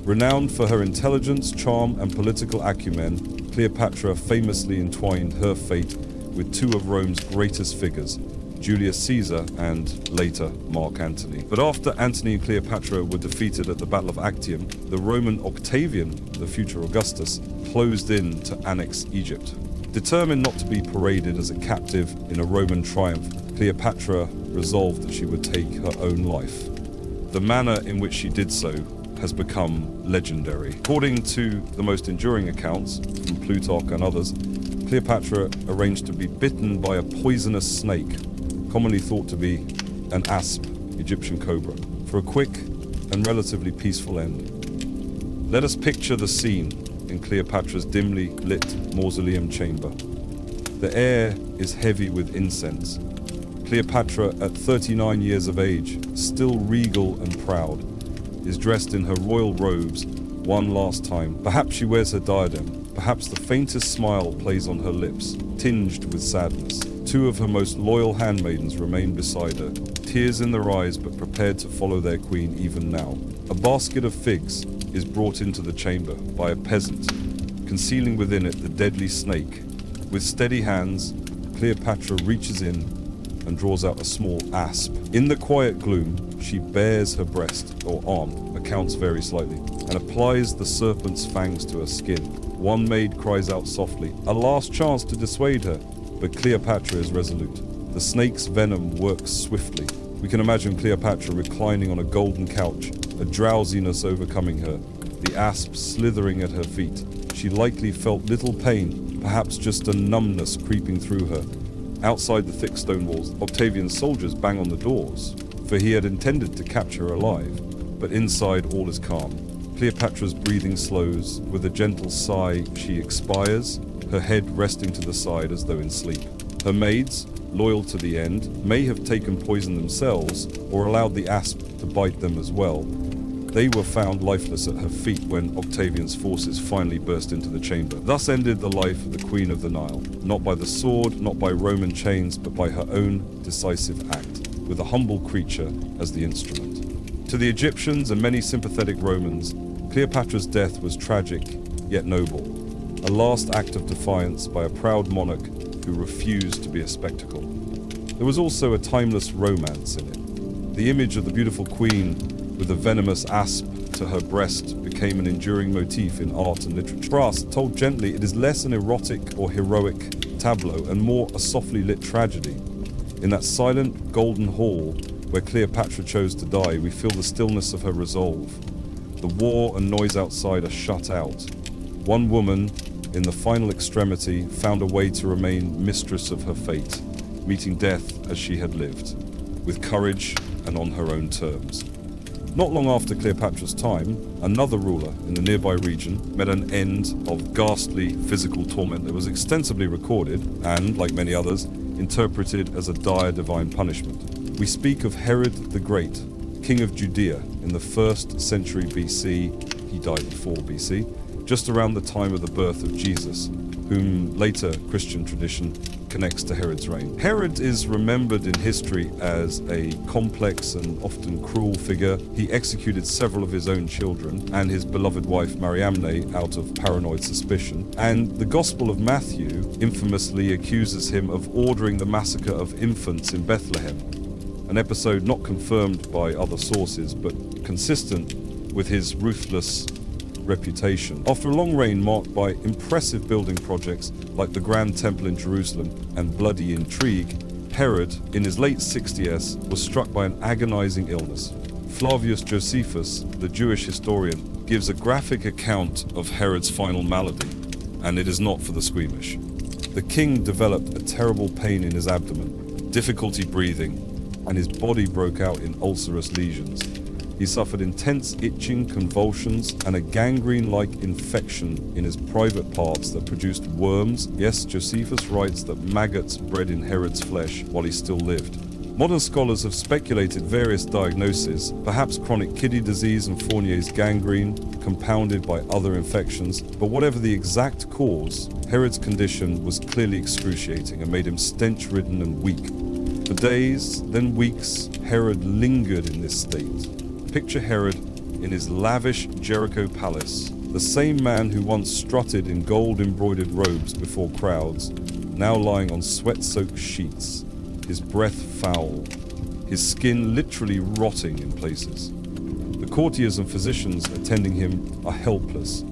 Renowned for her intelligence, charm, and political acumen, Cleopatra famously entwined her fate with two of Rome's greatest figures, Julius Caesar and, later, Mark Antony. But after Antony and Cleopatra were defeated at the Battle of Actium, the Roman Octavian, the future Augustus, closed in to annex Egypt. Determined not to be paraded as a captive in a Roman triumph, Cleopatra resolved that she would take her own life. The manner in which she did so has become legendary. According to the most enduring accounts, from Plutarch and others, Cleopatra arranged to be bitten by a poisonous snake, commonly thought to be an asp, Egyptian cobra, for a quick and relatively peaceful end. Let us picture the scene in Cleopatra's dimly lit mausoleum chamber. The air is heavy with incense. Cleopatra, at 39 years of age, still regal and proud, is dressed in her royal robes one last time. Perhaps she wears her diadem. Perhaps the faintest smile plays on her lips, tinged with sadness. Two of her most loyal handmaidens remain beside her, tears in their eyes but prepared to follow their queen even now. A basket of figs is brought into the chamber by a peasant, concealing within it the deadly snake. With steady hands, Cleopatra reaches in and draws out a small asp. In the quiet gloom, she bares her breast, or arm, accounts vary slightly, and applies the serpent's fangs to her skin. One maid cries out softly, a last chance to dissuade her, but Cleopatra is resolute. The snake's venom works swiftly. We can imagine Cleopatra reclining on a golden couch, a drowsiness overcoming her, the asp slithering at her feet. She likely felt little pain, perhaps just a numbness creeping through her. Outside the thick stone walls, Octavian's soldiers bang on the doors, for he had intended to capture her alive. But inside all is calm. Cleopatra's breathing slows. With a gentle sigh, she expires, her head resting to the side as though in sleep. Her maids, loyal to the end, may have taken poison themselves or allowed the asp to bite them as well. They were found lifeless at her feet when Octavian's forces finally burst into the chamber. Thus ended the life of the Queen of the Nile, not by the sword, not by Roman chains, but by her own decisive act, with a humble creature as the instrument. To the Egyptians and many sympathetic Romans, Cleopatra's death was tragic, yet noble, a last act of defiance by a proud monarch who refused to be a spectacle. There was also a timeless romance in it. The image of the beautiful queen with a venomous asp to her breast became an enduring motif in art and literature. For us, told gently, it is less an erotic or heroic tableau and more a softly lit tragedy. In that silent golden hall where Cleopatra chose to die, we feel the stillness of her resolve. The war and noise outside are shut out. One woman, in the final extremity, found a way to remain mistress of her fate, meeting death as she had lived, with courage and on her own terms. Not long after Cleopatra's time, another ruler in the nearby region met an end of ghastly physical torment that was extensively recorded and, like many others, interpreted as a dire divine punishment. We speak of Herod the Great, king of Judea in the 1st century BC. He died in 4 BC, just around the time of the birth of Jesus, whom later Christian tradition connects to Herod's reign. Herod is remembered in history as a complex and often cruel figure. He executed several of his own children and his beloved wife Mariamne out of paranoid suspicion. And the Gospel of Matthew infamously accuses him of ordering the massacre of infants in Bethlehem, an episode not confirmed by other sources but consistent with his ruthless reputation. After a long reign marked by impressive building projects like the Grand Temple in Jerusalem and bloody intrigue, Herod, in his late 60s, was struck by an agonizing illness. Flavius Josephus, the Jewish historian, gives a graphic account of Herod's final malady, and it is not for the squeamish. The king developed a terrible pain in his abdomen, difficulty breathing, and his body broke out in ulcerous lesions. He suffered intense itching, convulsions, and a gangrene-like infection in his private parts that produced worms. Yes, Josephus writes that maggots bred in Herod's flesh while he still lived. Modern scholars have speculated various diagnoses, perhaps chronic kidney disease and Fournier's gangrene, compounded by other infections, but whatever the exact cause, Herod's condition was clearly excruciating and made him stench-ridden and weak. For days, then weeks, Herod lingered in this state. Picture Herod in his lavish Jericho palace, the same man who once strutted in gold-embroidered robes before crowds, now lying on sweat-soaked sheets, his breath foul, his skin literally rotting in places. The courtiers and physicians attending him are helpless.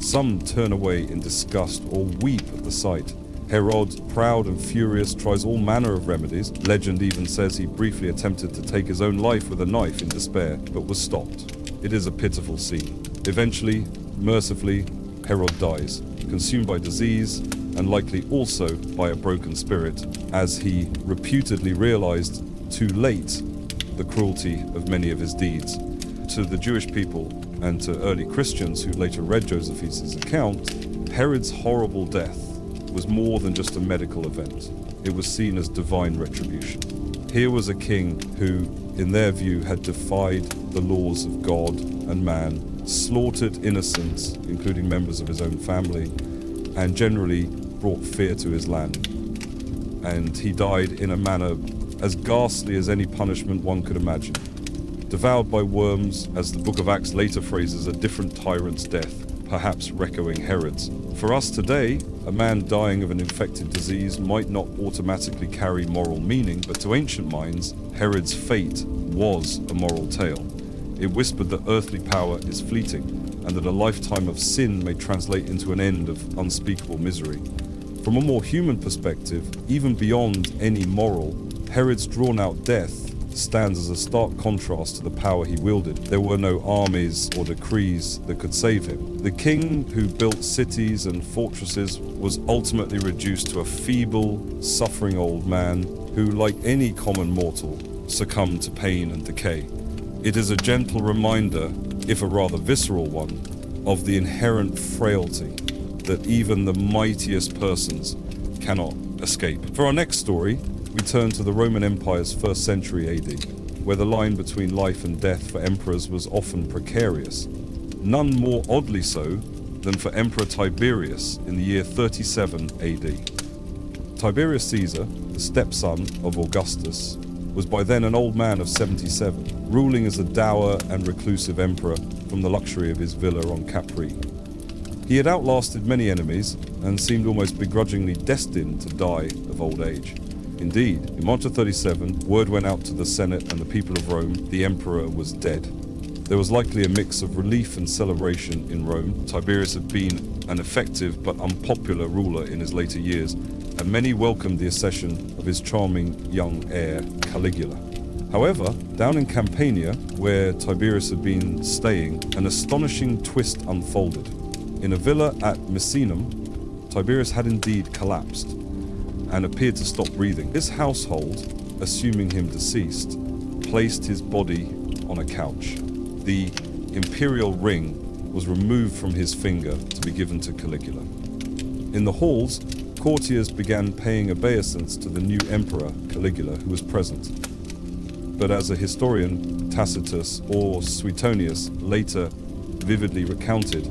Some turn away in disgust or weep at the sight. Herod, proud and furious, tries all manner of remedies. Legend even says he briefly attempted to take his own life with a knife in despair, but was stopped. It is a pitiful scene. Eventually, mercifully, Herod dies, consumed by disease and likely also by a broken spirit, as he reputedly realized too late the cruelty of many of his deeds. To the Jewish people and to early Christians who later read Josephus' account, Herod's horrible death was more than just a medical event. It was seen as divine retribution. Here was a king who, in their view, had defied the laws of God and man, slaughtered innocents, including members of his own family, and generally brought fear to his land. And he died in a manner as ghastly as any punishment one could imagine. Devoured by worms, as the Book of Acts later phrases a different tyrant's death, perhaps echoing Herod's. For us today, a man dying of an infected disease might not automatically carry moral meaning, but to ancient minds, Herod's fate was a moral tale. It whispered that earthly power is fleeting, and that a lifetime of sin may translate into an end of unspeakable misery. From a more human perspective, even beyond any moral, Herod's drawn-out death stands as a stark contrast to the power he wielded. There were no armies or decrees that could save him. The king who built cities and fortresses was ultimately reduced to a feeble, suffering old man who, like any common mortal, succumbed to pain and decay. It is a gentle reminder, if a rather visceral one, of the inherent frailty that even the mightiest persons cannot escape. For our next story, we turn to the Roman Empire's 1st century AD, where the line between life and death for emperors was often precarious. None more oddly so than for Emperor Tiberius in the year 37 AD. Tiberius Caesar, the stepson of Augustus, was by then an old man of 77, ruling as a dour and reclusive emperor from the luxury of his villa on Capri. He had outlasted many enemies and seemed almost begrudgingly destined to die of old age. Indeed, in March of 37, word went out to the Senate and the people of Rome, the emperor was dead. There was likely a mix of relief and celebration in Rome. Tiberius had been an effective but unpopular ruler in his later years, and many welcomed the accession of his charming young heir, Caligula. However, down in Campania, where Tiberius had been staying, an astonishing twist unfolded. In a villa at Misenum, Tiberius had indeed collapsed and appeared to stop breathing. His household, assuming him deceased, placed his body on a couch. The imperial ring was removed from his finger to be given to Caligula. In the halls, courtiers began paying obeisance to the new emperor, Caligula, who was present. But as a historian, Tacitus or Suetonius later vividly recounted,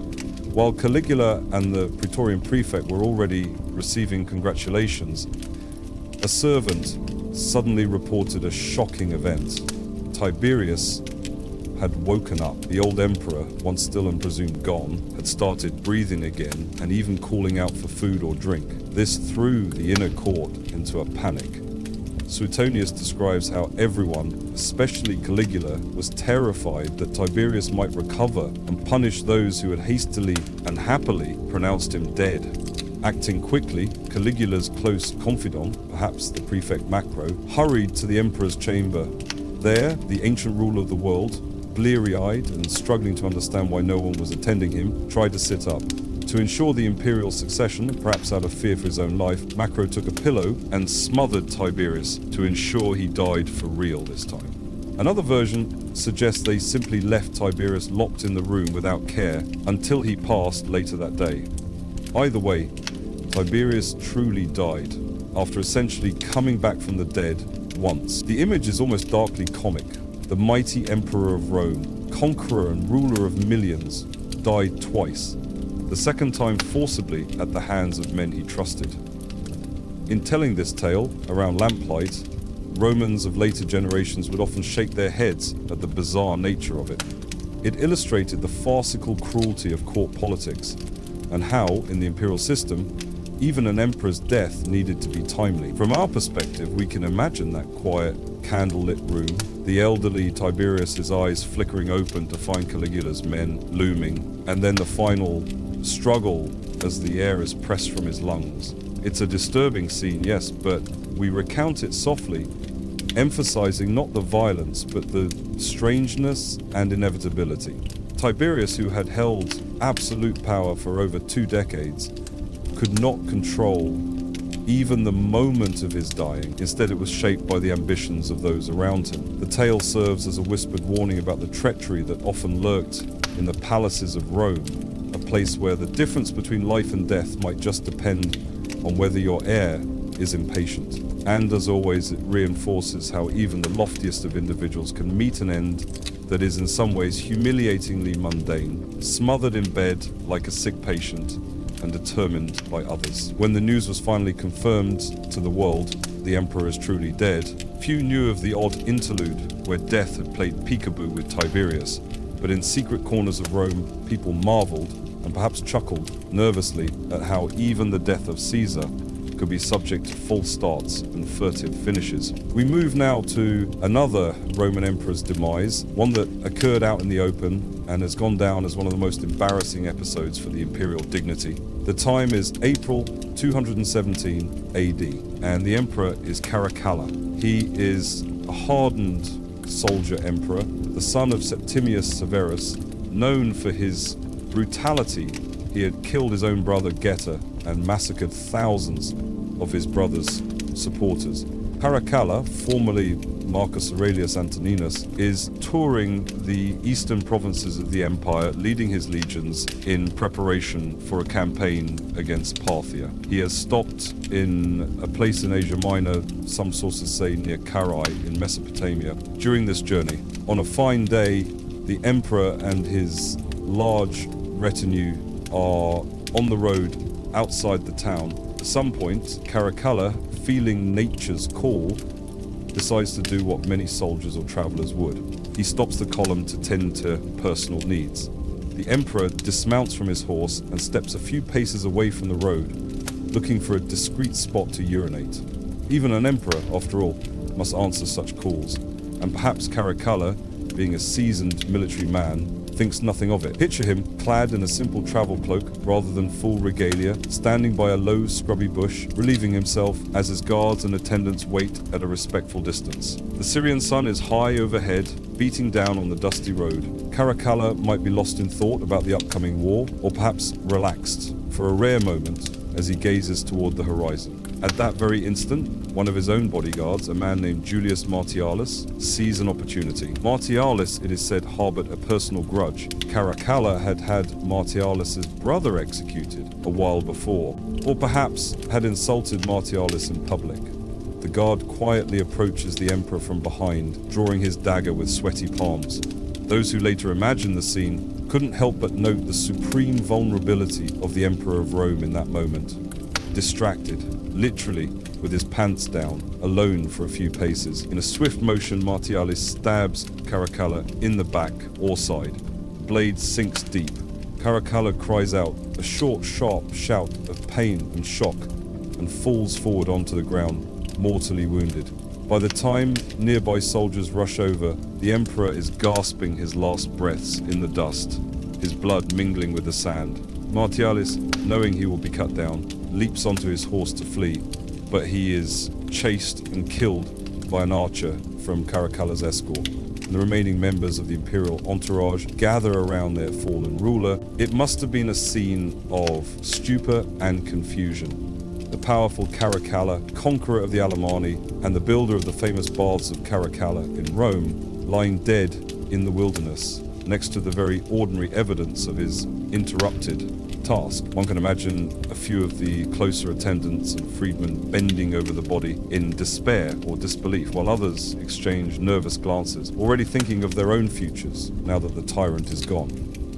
while Caligula and the Praetorian prefect were already receiving congratulations, A servant suddenly reported a shocking event. Tiberius had woken up. The old emperor, once still and presumed gone, had started breathing again and even calling out for food or drink. This threw the inner court into a panic. Suetonius describes how everyone, especially Caligula, was terrified that Tiberius might recover and punish those who had hastily and happily pronounced him dead. Acting quickly, Caligula's close confidant, perhaps the prefect Macro, hurried to the emperor's chamber. There, the ancient ruler of the world, bleary-eyed and struggling to understand why no one was attending him, tried to sit up. To ensure the imperial succession, perhaps out of fear for his own life, Macro took a pillow and smothered Tiberius to ensure he died for real this time. Another version suggests they simply left Tiberius locked in the room without care until he passed later that day. Either way, Tiberius truly died after essentially coming back from the dead once. The image is almost darkly comic. The mighty emperor of Rome, conqueror and ruler of millions, died twice, the second time forcibly at the hands of men he trusted. In telling this tale, around lamplight, Romans of later generations would often shake their heads at the bizarre nature of it. It illustrated the farcical cruelty of court politics, and how, in the imperial system, even an emperor's death needed to be timely. From our perspective, we can imagine that quiet, candlelit room, the elderly Tiberius's eyes flickering open to find Caligula's men looming, and then the final struggle as the air is pressed from his lungs. It's a disturbing scene, yes, but we recount it softly, emphasizing not the violence, but the strangeness and inevitability. Tiberius, who had held absolute power for over 2 decades, could not control even the moment of his dying. Instead, it was shaped by the ambitions of those around him. The tale serves as a whispered warning about the treachery that often lurked in the palaces of Rome, a place where the difference between life and death might just depend on whether your heir is impatient. And as always, it reinforces how even the loftiest of individuals can meet an end that is in some ways humiliatingly mundane, smothered in bed like a sick patient, and determined by others. When the news was finally confirmed to the world, the emperor is truly dead, few knew of the odd interlude where death had played peekaboo with Tiberius, but in secret corners of Rome, people marveled and perhaps chuckled nervously at how even the death of Caesar could be subject to false starts and furtive finishes. We move now to another Roman emperor's demise, one that occurred out in the open and has gone down as one of the most embarrassing episodes for the imperial dignity. The time is April 217 AD, and the emperor is Caracalla. He is a hardened soldier emperor, the son of Septimius Severus, known for his brutality. He had killed his own brother Geta and massacred thousands of his brother's supporters. Caracalla, formerly Marcus Aurelius Antoninus, is touring the eastern provinces of the empire, leading his legions in preparation for a campaign against Parthia. He has stopped in a place in Asia Minor, some sources say near Carrhae in Mesopotamia. During this journey, on a fine day, the emperor and his large retinue are on the road outside the town. At some point, Caracalla, feeling nature's call, decides to do what many soldiers or travelers would. He stops the column to tend to personal needs. The emperor dismounts from his horse and steps a few paces away from the road, looking for a discreet spot to urinate. Even an emperor, after all, must answer such calls, and perhaps Caracalla, being a seasoned military man, thinks nothing of it. Picture him clad in a simple travel cloak rather than full regalia, standing by a low scrubby bush, relieving himself as his guards and attendants wait at a respectful distance. The Syrian sun is high overhead, beating down on the dusty road. Caracalla might be lost in thought about the upcoming war, or perhaps relaxed for a rare moment as he gazes toward the horizon. At that very instant, one of his own bodyguards, a man named Julius Martialis, sees an opportunity. Martialis, it is said, harbored a personal grudge. Caracalla had had Martialis's brother executed a while before, or perhaps had insulted Martialis in public. The guard quietly approaches the emperor from behind, drawing his dagger with sweaty palms. Those who later imagined the scene couldn't help but note the supreme vulnerability of the emperor of Rome in that moment. distracted, literally with his pants down, alone for a few paces. In a swift motion, Martialis stabs Caracalla in the back or side. Blade sinks deep. Caracalla cries out a short, sharp shout of pain and shock and falls forward onto the ground, mortally wounded. By the time nearby soldiers rush over, the Emperor is gasping his last breaths in the dust, his blood mingling with the sand. Martialis, knowing he will be cut down, leaps onto his horse to flee, but he is chased and killed by an archer from Caracalla's escort. The remaining members of the imperial entourage gather around their fallen ruler. It must have been a scene of stupor and confusion. The powerful Caracalla, conqueror of the Alemanni and the builder of the famous baths of Caracalla in Rome, lying dead in the wilderness, next to the very ordinary evidence of his interrupted task. One can imagine a few of the closer attendants and freedmen bending over the body in despair or disbelief, while others exchange nervous glances, already thinking of their own futures now that the tyrant is gone.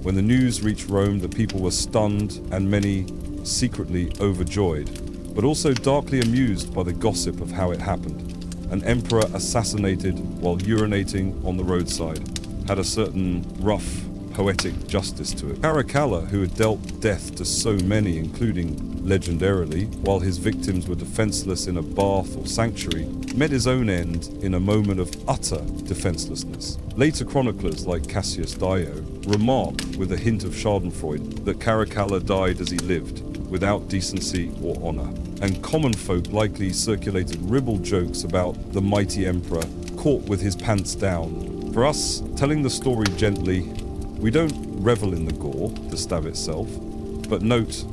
When the news reached Rome, the people were stunned and many secretly overjoyed, but also darkly amused by the gossip of how it happened. An emperor assassinated while urinating on the roadside had a certain rough, poetic justice to it. Caracalla, who had dealt death to so many, including legendarily, while his victims were defenseless in a bath or sanctuary, met his own end in a moment of utter defenselessness. Later chroniclers like Cassius Dio remark with a hint of schadenfreude that Caracalla died as he lived, without decency or honor. And common folk likely circulated ribald jokes about the mighty emperor caught with his pants down. For us, telling the story gently, we don't revel in the gore, the stab itself, but note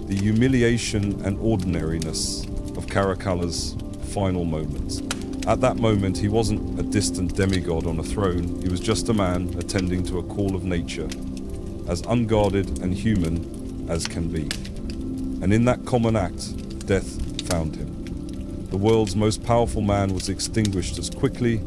the humiliation and ordinariness of Caracalla's final moments. At that moment, he wasn't a distant demigod on a throne, he was just a man attending to a call of nature, as unguarded and human as can be. And in that common act, death found him. The world's most powerful man was extinguished as quickly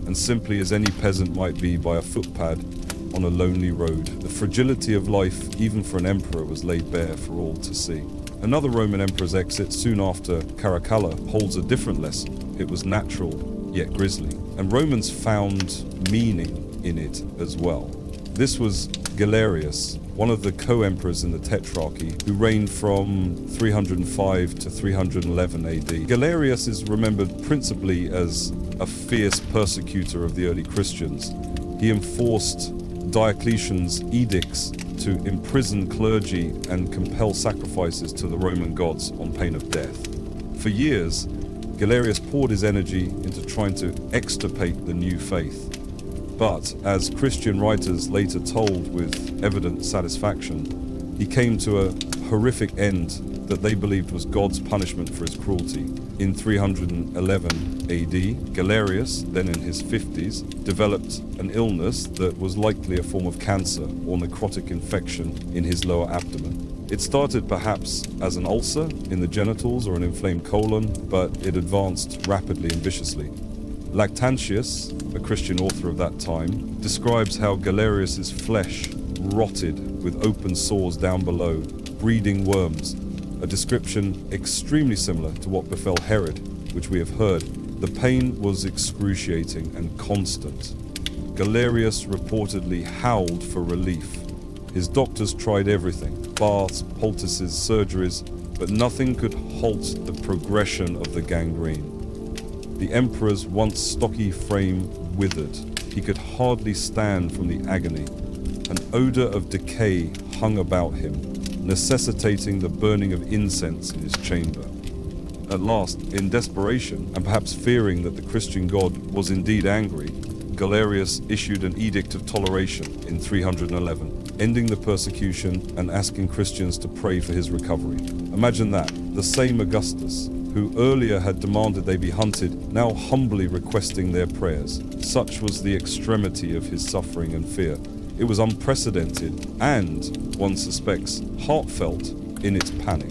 and simply as any peasant might be by a footpad on a lonely road. The fragility of life, even for an emperor, was laid bare for all to see. Another Roman emperor's exit soon after Caracalla holds a different lesson. It was natural, yet grisly. And Romans found meaning in it as well. This was Galerius, one of the co-emperors in the Tetrarchy, who reigned from 305 to 311 AD. Galerius is remembered principally as a fierce persecutor of the early Christians. He enforced Diocletian's edicts to imprison clergy and compel sacrifices to the Roman gods on pain of death. For years, Galerius poured his energy into trying to extirpate the new faith. But, as Christian writers later told with evident satisfaction, he came to a horrific end that they believed was God's punishment for his cruelty. In 311 AD, Galerius, then in his 50s, developed an illness that was likely a form of cancer or necrotic infection in his lower abdomen. It started perhaps as an ulcer in the genitals or an inflamed colon, but it advanced rapidly and viciously. Lactantius, a Christian author of that time, describes how Galerius's flesh rotted with open sores down below, breeding worms, a description extremely similar to what befell Herod, which we have heard. The pain was excruciating and constant. Galerius reportedly howled for relief. His doctors tried everything, baths, poultices, surgeries, but nothing could halt the progression of the gangrene. The emperor's once stocky frame withered. He could hardly stand from the agony. An odor of decay hung about him, necessitating the burning of incense in his chamber. At last, in desperation, and perhaps fearing that the Christian god was indeed angry, Galerius issued an edict of toleration in 311, ending the persecution and asking Christians to pray for his recovery. Imagine that, the same Augustus, who earlier had demanded they be hunted, now humbly requesting their prayers. Such was the extremity of his suffering and fear. It was unprecedented and, one suspects, heartfelt in its panic.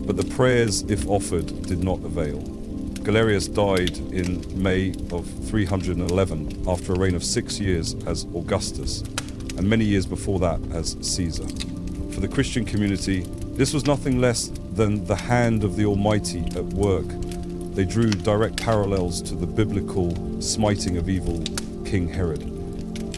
But the prayers, if offered, did not avail. Galerius died in May of 311 after a reign of 6 years as Augustus, and many years before that as Caesar. For the Christian community, This was nothing less than the hand of the Almighty at work. They drew direct parallels to the biblical smiting of evil King Herod.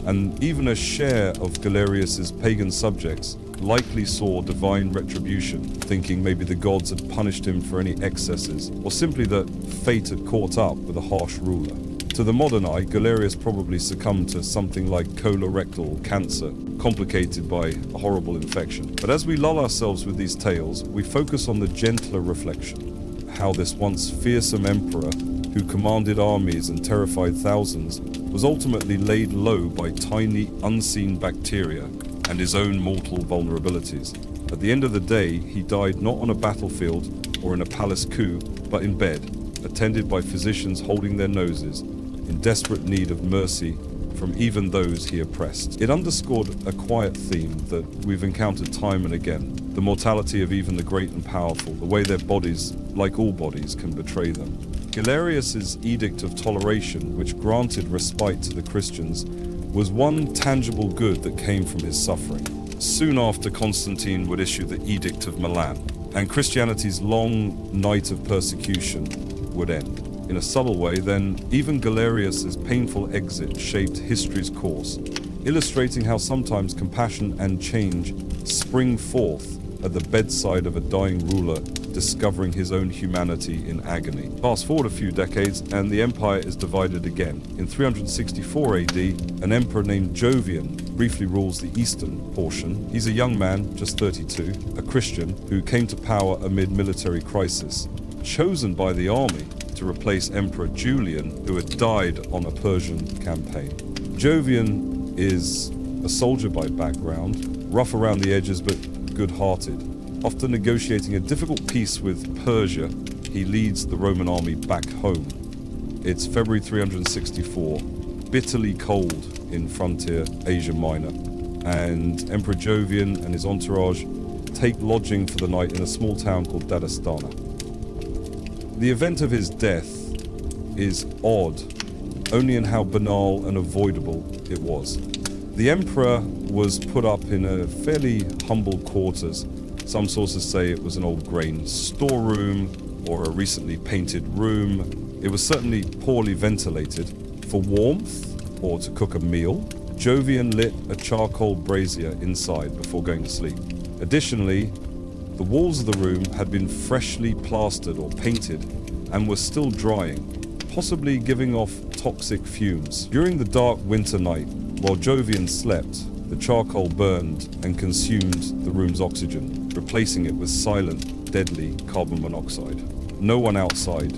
And even a share of Galerius's pagan subjects likely saw divine retribution, thinking maybe the gods had punished him for any excesses, or simply that fate had caught up with a harsh ruler. To the modern eye, Galerius probably succumbed to something like colorectal cancer, complicated by a horrible infection. But as we lull ourselves with these tales, we focus on the gentler reflection, how this once fearsome emperor, who commanded armies and terrified thousands, was ultimately laid low by tiny, unseen bacteria and his own mortal vulnerabilities. At the end of the day, he died not on a battlefield or in a palace coup, but in bed, attended by physicians holding their noses, in desperate need of mercy from even those he oppressed. It underscored a quiet theme that we've encountered time and again, the mortality of even the great and powerful, the way their bodies, like all bodies, can betray them. Galerius's edict of toleration, which granted respite to the Christians, was one tangible good that came from his suffering. Soon after, Constantine would issue the Edict of Milan, and Christianity's long night of persecution would end. In a subtle way, then, even Galerius's painful exit shaped history's course, illustrating how sometimes compassion and change spring forth at the bedside of a dying ruler discovering his own humanity in agony. Fast forward a few decades and the empire is divided again. In 364 AD, an emperor named Jovian briefly rules the eastern portion. He's a young man, just 32, a Christian who came to power amid military crisis, chosen by the army to replace Emperor Julian, who had died on a Persian campaign. Jovian is a soldier by background, rough around the edges but good-hearted. After negotiating a difficult peace with Persia, he leads the Roman army back home. It's February 364, bitterly cold in frontier Asia Minor, and Emperor Jovian and his entourage take lodging for the night in a small town called Dadastana. The event of his death is odd, only in how banal and avoidable it was. The emperor was put up in a fairly humble quarters. Some sources say it was an old grain storeroom or a recently painted room. It was certainly poorly ventilated. For warmth or to cook a meal, Jovian lit a charcoal brazier inside before going to sleep. Additionally, the walls of the room had been freshly plastered or painted and were still drying, possibly giving off toxic fumes. During the dark winter night, while Jovian slept, the charcoal burned and consumed the room's oxygen, replacing it with silent, deadly carbon monoxide. No one outside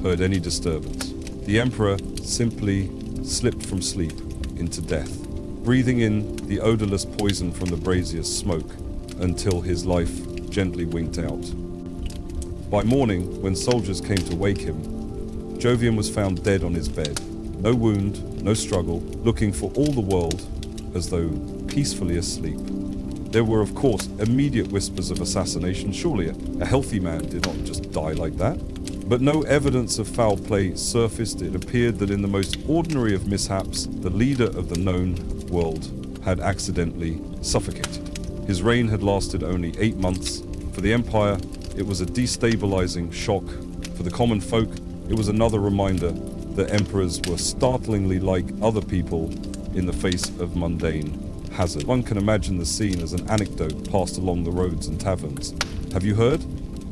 heard any disturbance. The emperor simply slipped from sleep into death, breathing in the odorless poison from the brazier's smoke until his life gently winked out. By morning, when soldiers came to wake him, Jovian was found dead on his bed. No wound, no struggle, looking for all the world as though peacefully asleep. There were, of course, immediate whispers of assassination. Surely a healthy man did not just die like that. But no evidence of foul play surfaced. It appeared that in the most ordinary of mishaps, the leader of the known world had accidentally suffocated. His reign had lasted only 8 months. For the empire, it was a destabilizing shock. For the common folk, it was another reminder that emperors were startlingly like other people in the face of mundane hazard. One can imagine the scene as an anecdote passed along the roads and taverns. Have you heard?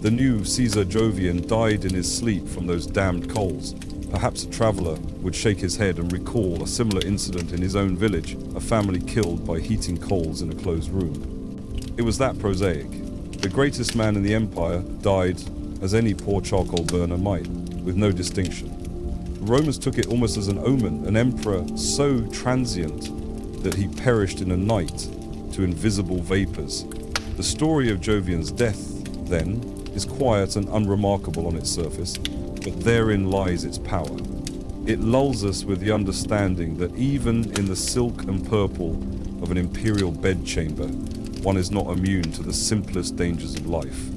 The new Caesar Jovian died in his sleep from those damned coals. Perhaps a traveller would shake his head and recall a similar incident in his own village, a family killed by heating coals in a closed room. It was that prosaic. The greatest man in the empire died as any poor charcoal burner might, with no distinction. The Romans took it almost as an omen, an emperor so transient that he perished in a night to invisible vapors. The story of Jovian's death, then, is quiet and unremarkable on its surface, but therein lies its power. It lulls us with the understanding that even in the silk and purple of an imperial bedchamber, one is not immune to the simplest dangers of life.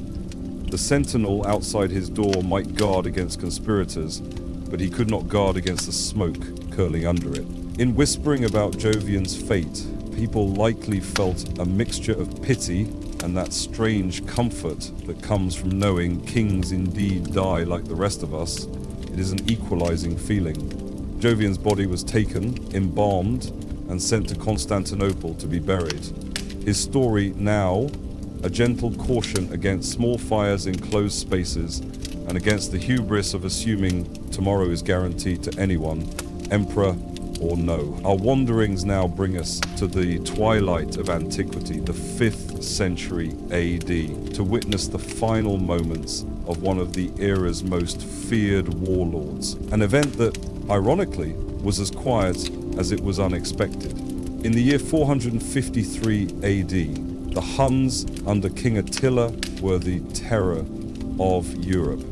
The sentinel outside his door might guard against conspirators, but he could not guard against the smoke curling under it. In whispering about Jovian's fate, people likely felt a mixture of pity and that strange comfort that comes from knowing kings indeed die like the rest of us, it is an equalizing feeling. Jovian's body was taken, embalmed, and sent to Constantinople to be buried. His story now, a gentle caution against small fires in closed spaces and against the hubris of assuming tomorrow is guaranteed to anyone, emperor or no. Our wanderings now bring us to the twilight of antiquity, the 5th century AD, to witness the final moments of one of the era's most feared warlords. An event that, ironically, was as quiet as it was unexpected. In the year 453 AD, the Huns under King Attila were the terror of Europe.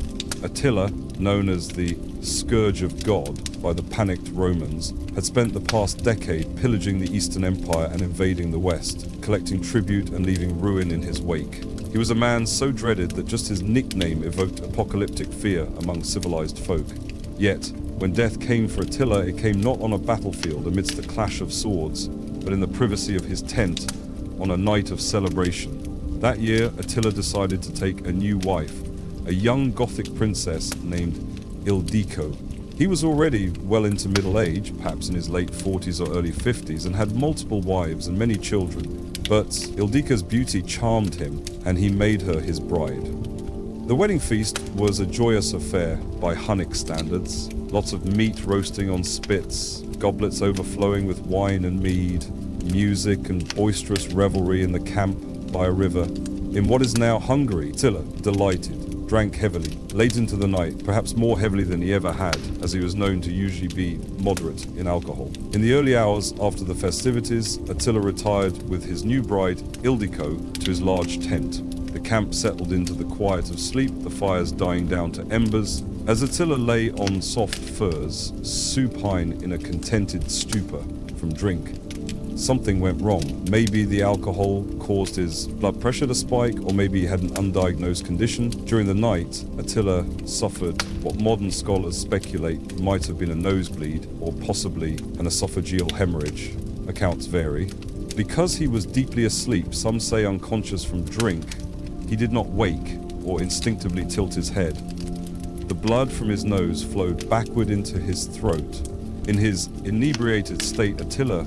Attila, known as the Scourge of God by the panicked Romans, had spent the past decade pillaging the Eastern Empire and invading the West, collecting tribute and leaving ruin in his wake. He was a man so dreaded that just his nickname evoked apocalyptic fear among civilized folk. Yet, when death came for Attila, it came not on a battlefield amidst the clash of swords, but in the privacy of his tent on a night of celebration. That year, Attila decided to take a new wife, a young Gothic princess named Ildiko. He was already well into middle age, perhaps in his late 40s or early 50s, and had multiple wives and many children. But Ildiko's beauty charmed him, and he made her his bride. The wedding feast was a joyous affair by Hunnic standards. Lots of meat roasting on spits, goblets overflowing with wine and mead, music and boisterous revelry in the camp by a river. In what is now Hungary, Attila, delighted, drank heavily, late into the night, perhaps more heavily than he ever had, as he was known to usually be moderate in alcohol. In the early hours after the festivities, Attila retired with his new bride, Ildiko, to his large tent. The camp settled into the quiet of sleep, the fires dying down to embers. As Attila lay on soft furs, supine in a contented stupor from drink, something went wrong. Maybe the alcohol caused his blood pressure to spike, or maybe he had an undiagnosed condition. During the night, Attila suffered what modern scholars speculate might have been a nosebleed, or possibly an esophageal hemorrhage. Accounts vary. Because he was deeply asleep, some say unconscious from drink, he did not wake or instinctively tilt his head. The blood from his nose flowed backward into his throat. In his inebriated state, Attila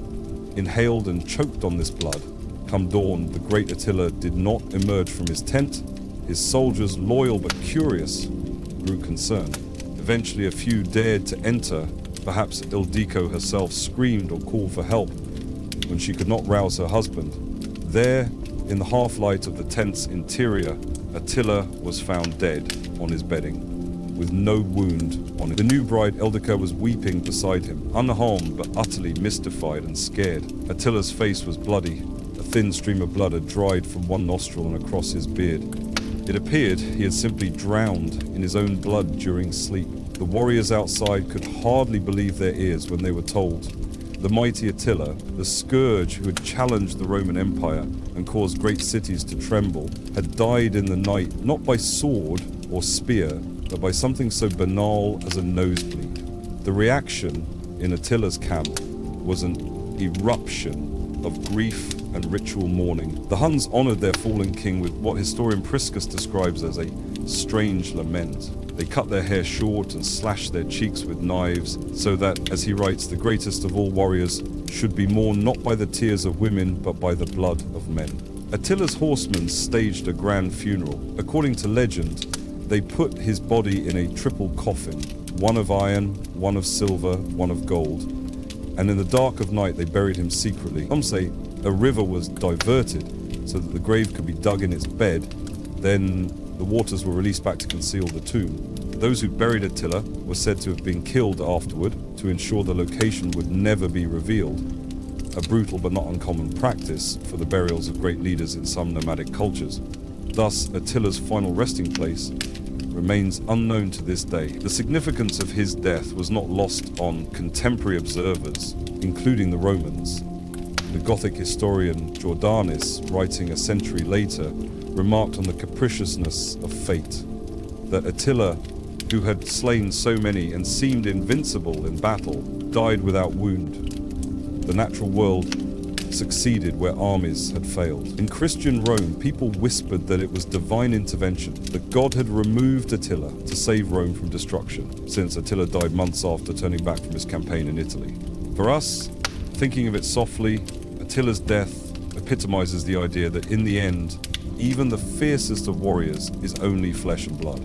inhaled and choked on this blood. Come dawn, the great Attila did not emerge from his tent. His soldiers, loyal but curious, grew concerned. Eventually a few dared to enter. Perhaps Ildiko herself screamed or called for help when she could not rouse her husband. There, in the half-light of the tent's interior, Attila was found dead on his bedding, with no wound on it. The new bride, Ildiko, was weeping beside him, unharmed but utterly mystified and scared. Attila's face was bloody. A thin stream of blood had dried from one nostril and across his beard. It appeared he had simply drowned in his own blood during sleep. The warriors outside could hardly believe their ears when they were told. The mighty Attila, the scourge who had challenged the Roman Empire and caused great cities to tremble, had died in the night not by sword or spear, but by something so banal as a nosebleed. The reaction in Attila's camp was an eruption of grief and ritual mourning. The Huns honored their fallen king with what historian Priscus describes as a strange lament. They cut their hair short and slashed their cheeks with knives, so that, as he writes, the greatest of all warriors should be mourned not by the tears of women, but by the blood of men. Attila's horsemen staged a grand funeral. According to legend, they put his body in a triple coffin, one of iron, one of silver, one of gold, and in the dark of night they buried him secretly. Some say a river was diverted so that the grave could be dug in its bed, then the waters were released back to conceal the tomb. Those who buried Attila were said to have been killed afterward to ensure the location would never be revealed, a brutal but not uncommon practice for the burials of great leaders in some nomadic cultures. Thus, Attila's final resting place remains unknown to this day. The significance of his death was not lost on contemporary observers, including the Romans. The Gothic historian Jordanes, writing a century later, remarked on the capriciousness of fate, that Attila, who had slain so many and seemed invincible in battle, died without wound. The natural world succeeded where armies had failed. In Christian Rome, people whispered that it was divine intervention, that God had removed Attila to save Rome from destruction, since Attila died months after turning back from his campaign in Italy. For us, thinking of it softly, Attila's death epitomizes the idea that in the end, even the fiercest of warriors is only flesh and blood.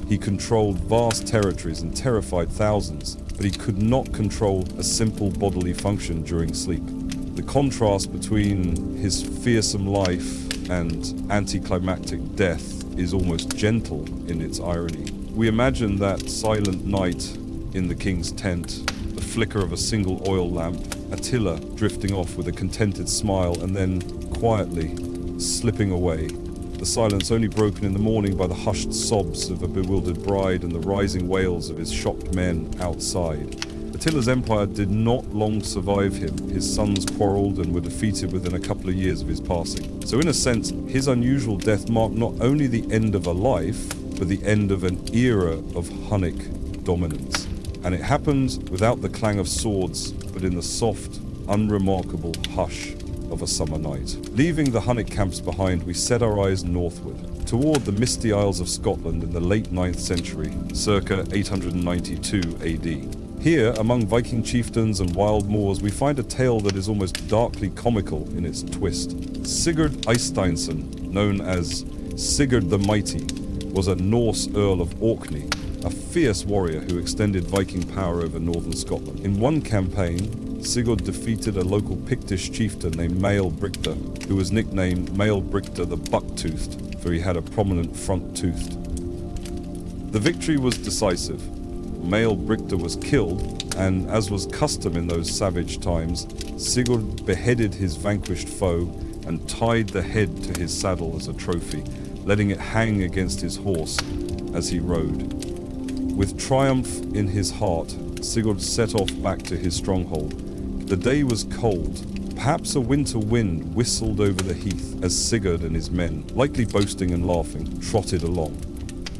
He controlled vast territories and terrified thousands, but he could not control a simple bodily function during sleep. The contrast between his fearsome life and anticlimactic death is almost gentle in its irony. We imagine that silent night in the king's tent, the flicker of a single oil lamp, Attila drifting off with a contented smile and then quietly slipping away. The silence only broken in the morning by the hushed sobs of a bewildered bride and the rising wails of his shocked men outside. Attila's empire did not long survive him. His sons quarreled and were defeated within a couple of years of his passing. So in a sense, his unusual death marked not only the end of a life, but the end of an era of Hunnic dominance. And it happened without the clang of swords, but in the soft, unremarkable hush of a summer night. Leaving the Hunnic camps behind, we set our eyes northward, toward the misty Isles of Scotland in the late 9th century, circa 892 AD. Here, among Viking chieftains and wild moors, we find a tale that is almost darkly comical in its twist. Sigurd Eysteinsson, known as Sigurd the Mighty, was a Norse Earl of Orkney, a fierce warrior who extended Viking power over northern Scotland. In one campaign, Sigurd defeated a local Pictish chieftain named Maelbricta, who was nicknamed Maelbricta the Buck-Toothed, for he had a prominent front tooth. The victory was decisive. Maelbricta was killed, and as was custom in those savage times, Sigurd beheaded his vanquished foe and tied the head to his saddle as a trophy, letting it hang against his horse as he rode. With triumph in his heart, Sigurd set off back to his stronghold. The day was cold. Perhaps a winter wind whistled over the heath as Sigurd and his men, likely boasting and laughing, trotted along.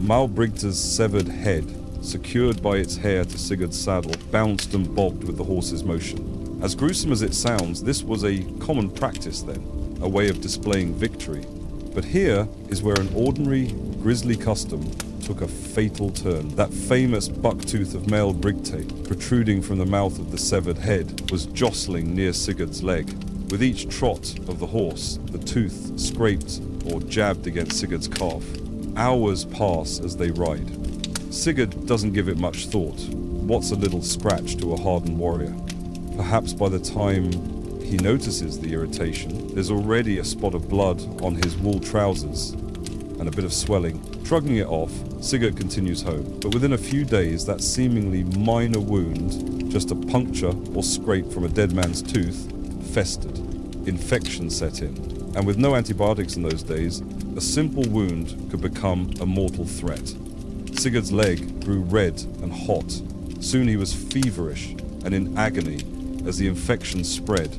Maelbricta's severed head, secured by its hair to Sigurd's saddle, bounced and bobbed with the horse's motion. As gruesome as it sounds, this was a common practice then, a way of displaying victory. But here is where an ordinary, grisly custom took a fatal turn. That famous buck-tooth of Maelbricta, protruding from the mouth of the severed head, was jostling near Sigurd's leg. With each trot of the horse, the tooth scraped or jabbed against Sigurd's calf. Hours pass as they ride. Sigurd doesn't give it much thought. What's a little scratch to a hardened warrior? Perhaps by the time he notices the irritation, there's already a spot of blood on his wool trousers and a bit of swelling. Shrugging it off, Sigurd continues home. But within a few days, that seemingly minor wound, just a puncture or scrape from a dead man's tooth, festered. Infection set in. And with no antibiotics in those days, a simple wound could become a mortal threat. Sigurd's leg grew red and hot. Soon he was feverish and in agony as the infection spread,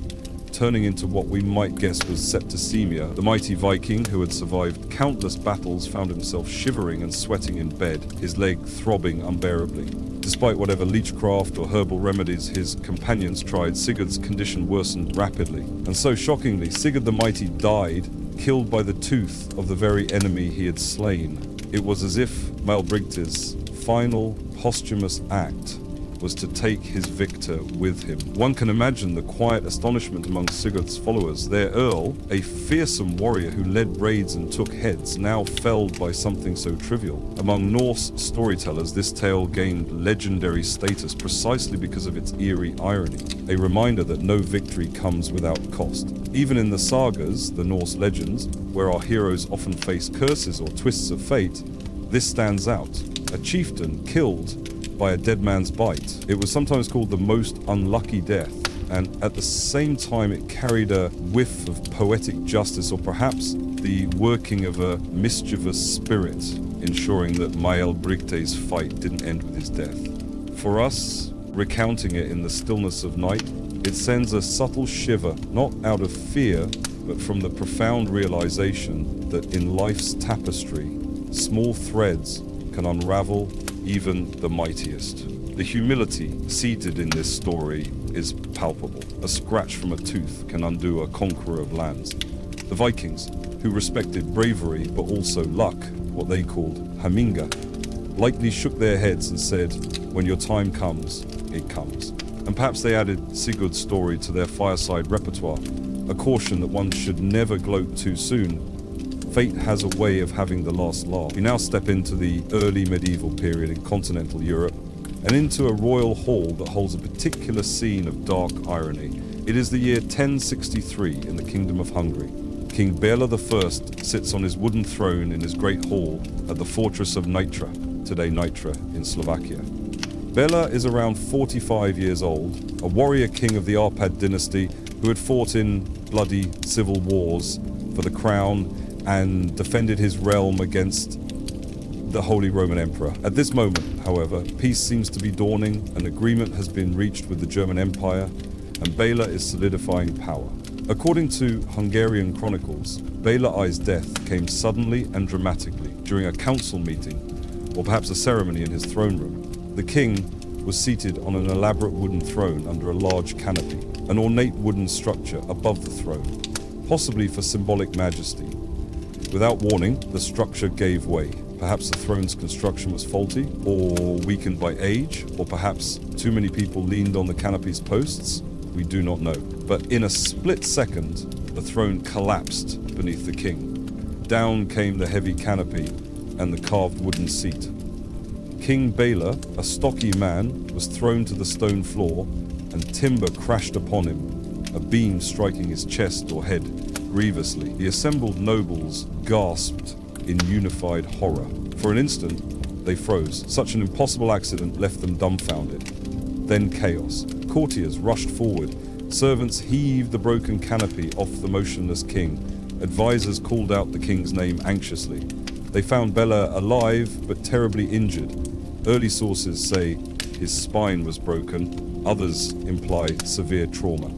turning into what we might guess was septicemia. The mighty Viking, who had survived countless battles, found himself shivering and sweating in bed, his leg throbbing unbearably. Despite whatever leechcraft or herbal remedies his companions tried, Sigurd's condition worsened rapidly. And so shockingly, Sigurd the Mighty died, killed by the tooth of the very enemy he had slain. It was as if Maelbricta's final posthumous act was to take his victor with him. One can imagine the quiet astonishment among Sigurd's followers. Their earl, a fearsome warrior who led raids and took heads, now felled by something so trivial. Among Norse storytellers, this tale gained legendary status precisely because of its eerie irony, a reminder that no victory comes without cost. Even in the sagas, the Norse legends, where our heroes often face curses or twists of fate, this stands out. A chieftain killed by a dead man's bite. It was sometimes called the most unlucky death, and at the same time it carried a whiff of poetic justice, or perhaps the working of a mischievous spirit, ensuring that Maelbricta's fight didn't end with his death. For us, recounting it in the stillness of night, it sends a subtle shiver, not out of fear, but from the profound realization that in life's tapestry, small threads can unravel even the mightiest. The humility seated in this story is palpable. A scratch from a tooth can undo a conqueror of lands. The Vikings, who respected bravery but also luck, what they called haminga, likely shook their heads and said, when your time comes, it comes. And perhaps they added Sigurd's story to their fireside repertoire, a caution that one should never gloat too soon. Fate has a way of having the last laugh. We now step into the early medieval period in continental Europe and into a royal hall that holds a particular scene of dark irony. It is the year 1063 in the Kingdom of Hungary. King Bela I sits on his wooden throne in his great hall at the fortress of Nitra, today Nitra in Slovakia. Bela is around 45 years old, a warrior king of the Arpad dynasty who had fought in bloody civil wars for the crown and defended his realm against the Holy Roman Emperor. At this moment, however, peace seems to be dawning, an agreement has been reached with the German Empire, and Bela is solidifying power. According to Hungarian chronicles, Bela I's death came suddenly and dramatically during a council meeting, or perhaps a ceremony in his throne room. The king was seated on an elaborate wooden throne under a large canopy, an ornate wooden structure above the throne, possibly for symbolic majesty. Without warning, the structure gave way. Perhaps the throne's construction was faulty, or weakened by age, or perhaps too many people leaned on the canopy's posts. We do not know. But in a split second, the throne collapsed beneath the king. Down came the heavy canopy and the carved wooden seat. King Bela, a stocky man, was thrown to the stone floor, and timber crashed upon him, a beam striking his chest or head grievously. The assembled nobles gasped in unified horror. For an instant, they froze. Such an impossible accident left them dumbfounded. Then chaos. Courtiers rushed forward. Servants heaved the broken canopy off the motionless king. Advisors called out the king's name anxiously. They found Bela alive but terribly injured. Early sources say his spine was broken. Others imply severe trauma.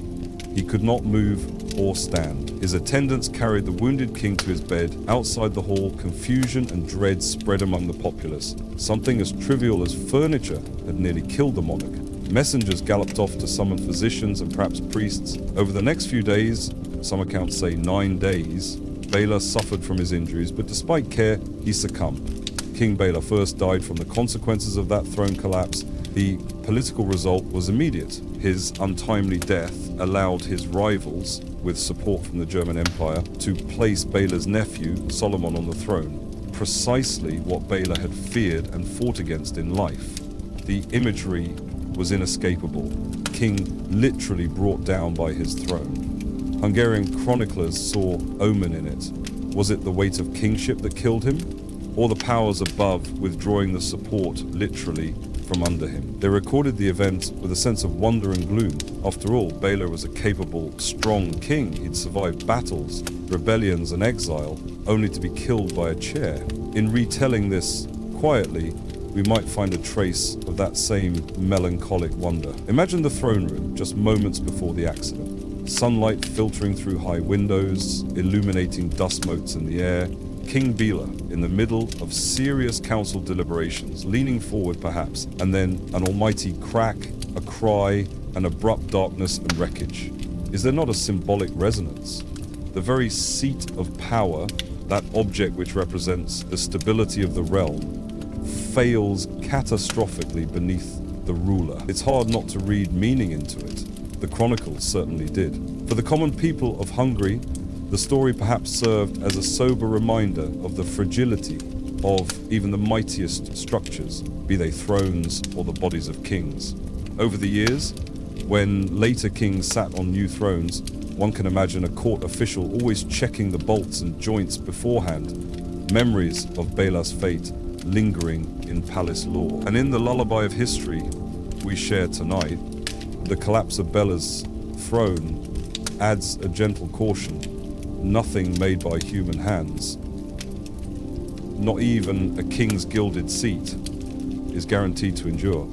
He could not move or stand. His attendants carried the wounded king to his bed. Outside the hall, confusion and dread spread among the populace. Something as trivial as furniture had nearly killed the monarch. Messengers galloped off to summon physicians and perhaps priests. Over the next few days, some accounts say 9 days, Bela suffered from his injuries, but despite care, he succumbed. King Bela first died from the consequences of that throne collapse. The political result was immediate. His untimely death allowed his rivals, with support from the German Empire, to place Bela's nephew, Solomon, on the throne. Precisely what Bela had feared and fought against in life. The imagery was inescapable. King literally brought down by his throne. Hungarian chroniclers saw omen in it. Was it the weight of kingship that killed him? Or the powers above withdrawing the support, literally, from under him? They recorded the event with a sense of wonder and gloom. After all, Bela was a capable, strong king. He'd survived battles, rebellions and exile, only to be killed by a chair. In retelling this quietly, we might find a trace of that same melancholic wonder. Imagine the throne room just moments before the accident. Sunlight filtering through high windows, illuminating dust motes in the air. King Bela in the middle of serious council deliberations, leaning forward perhaps, and then an almighty crack, a cry, an abrupt darkness and wreckage. Is there not a symbolic resonance? The very seat of power, that object which represents the stability of the realm, fails catastrophically beneath the ruler. It's hard not to read meaning into it. The chronicles certainly did. For the common people of Hungary, the story perhaps served as a sober reminder of the fragility of even the mightiest structures, be they thrones or the bodies of kings. Over the years, when later kings sat on new thrones, one can imagine a court official always checking the bolts and joints beforehand. Memories of Bela's fate lingering in palace lore. And in the lullaby of history we share tonight, the collapse of Bela's throne adds a gentle caution. Nothing made by human hands, not even a king's gilded seat, is guaranteed to endure.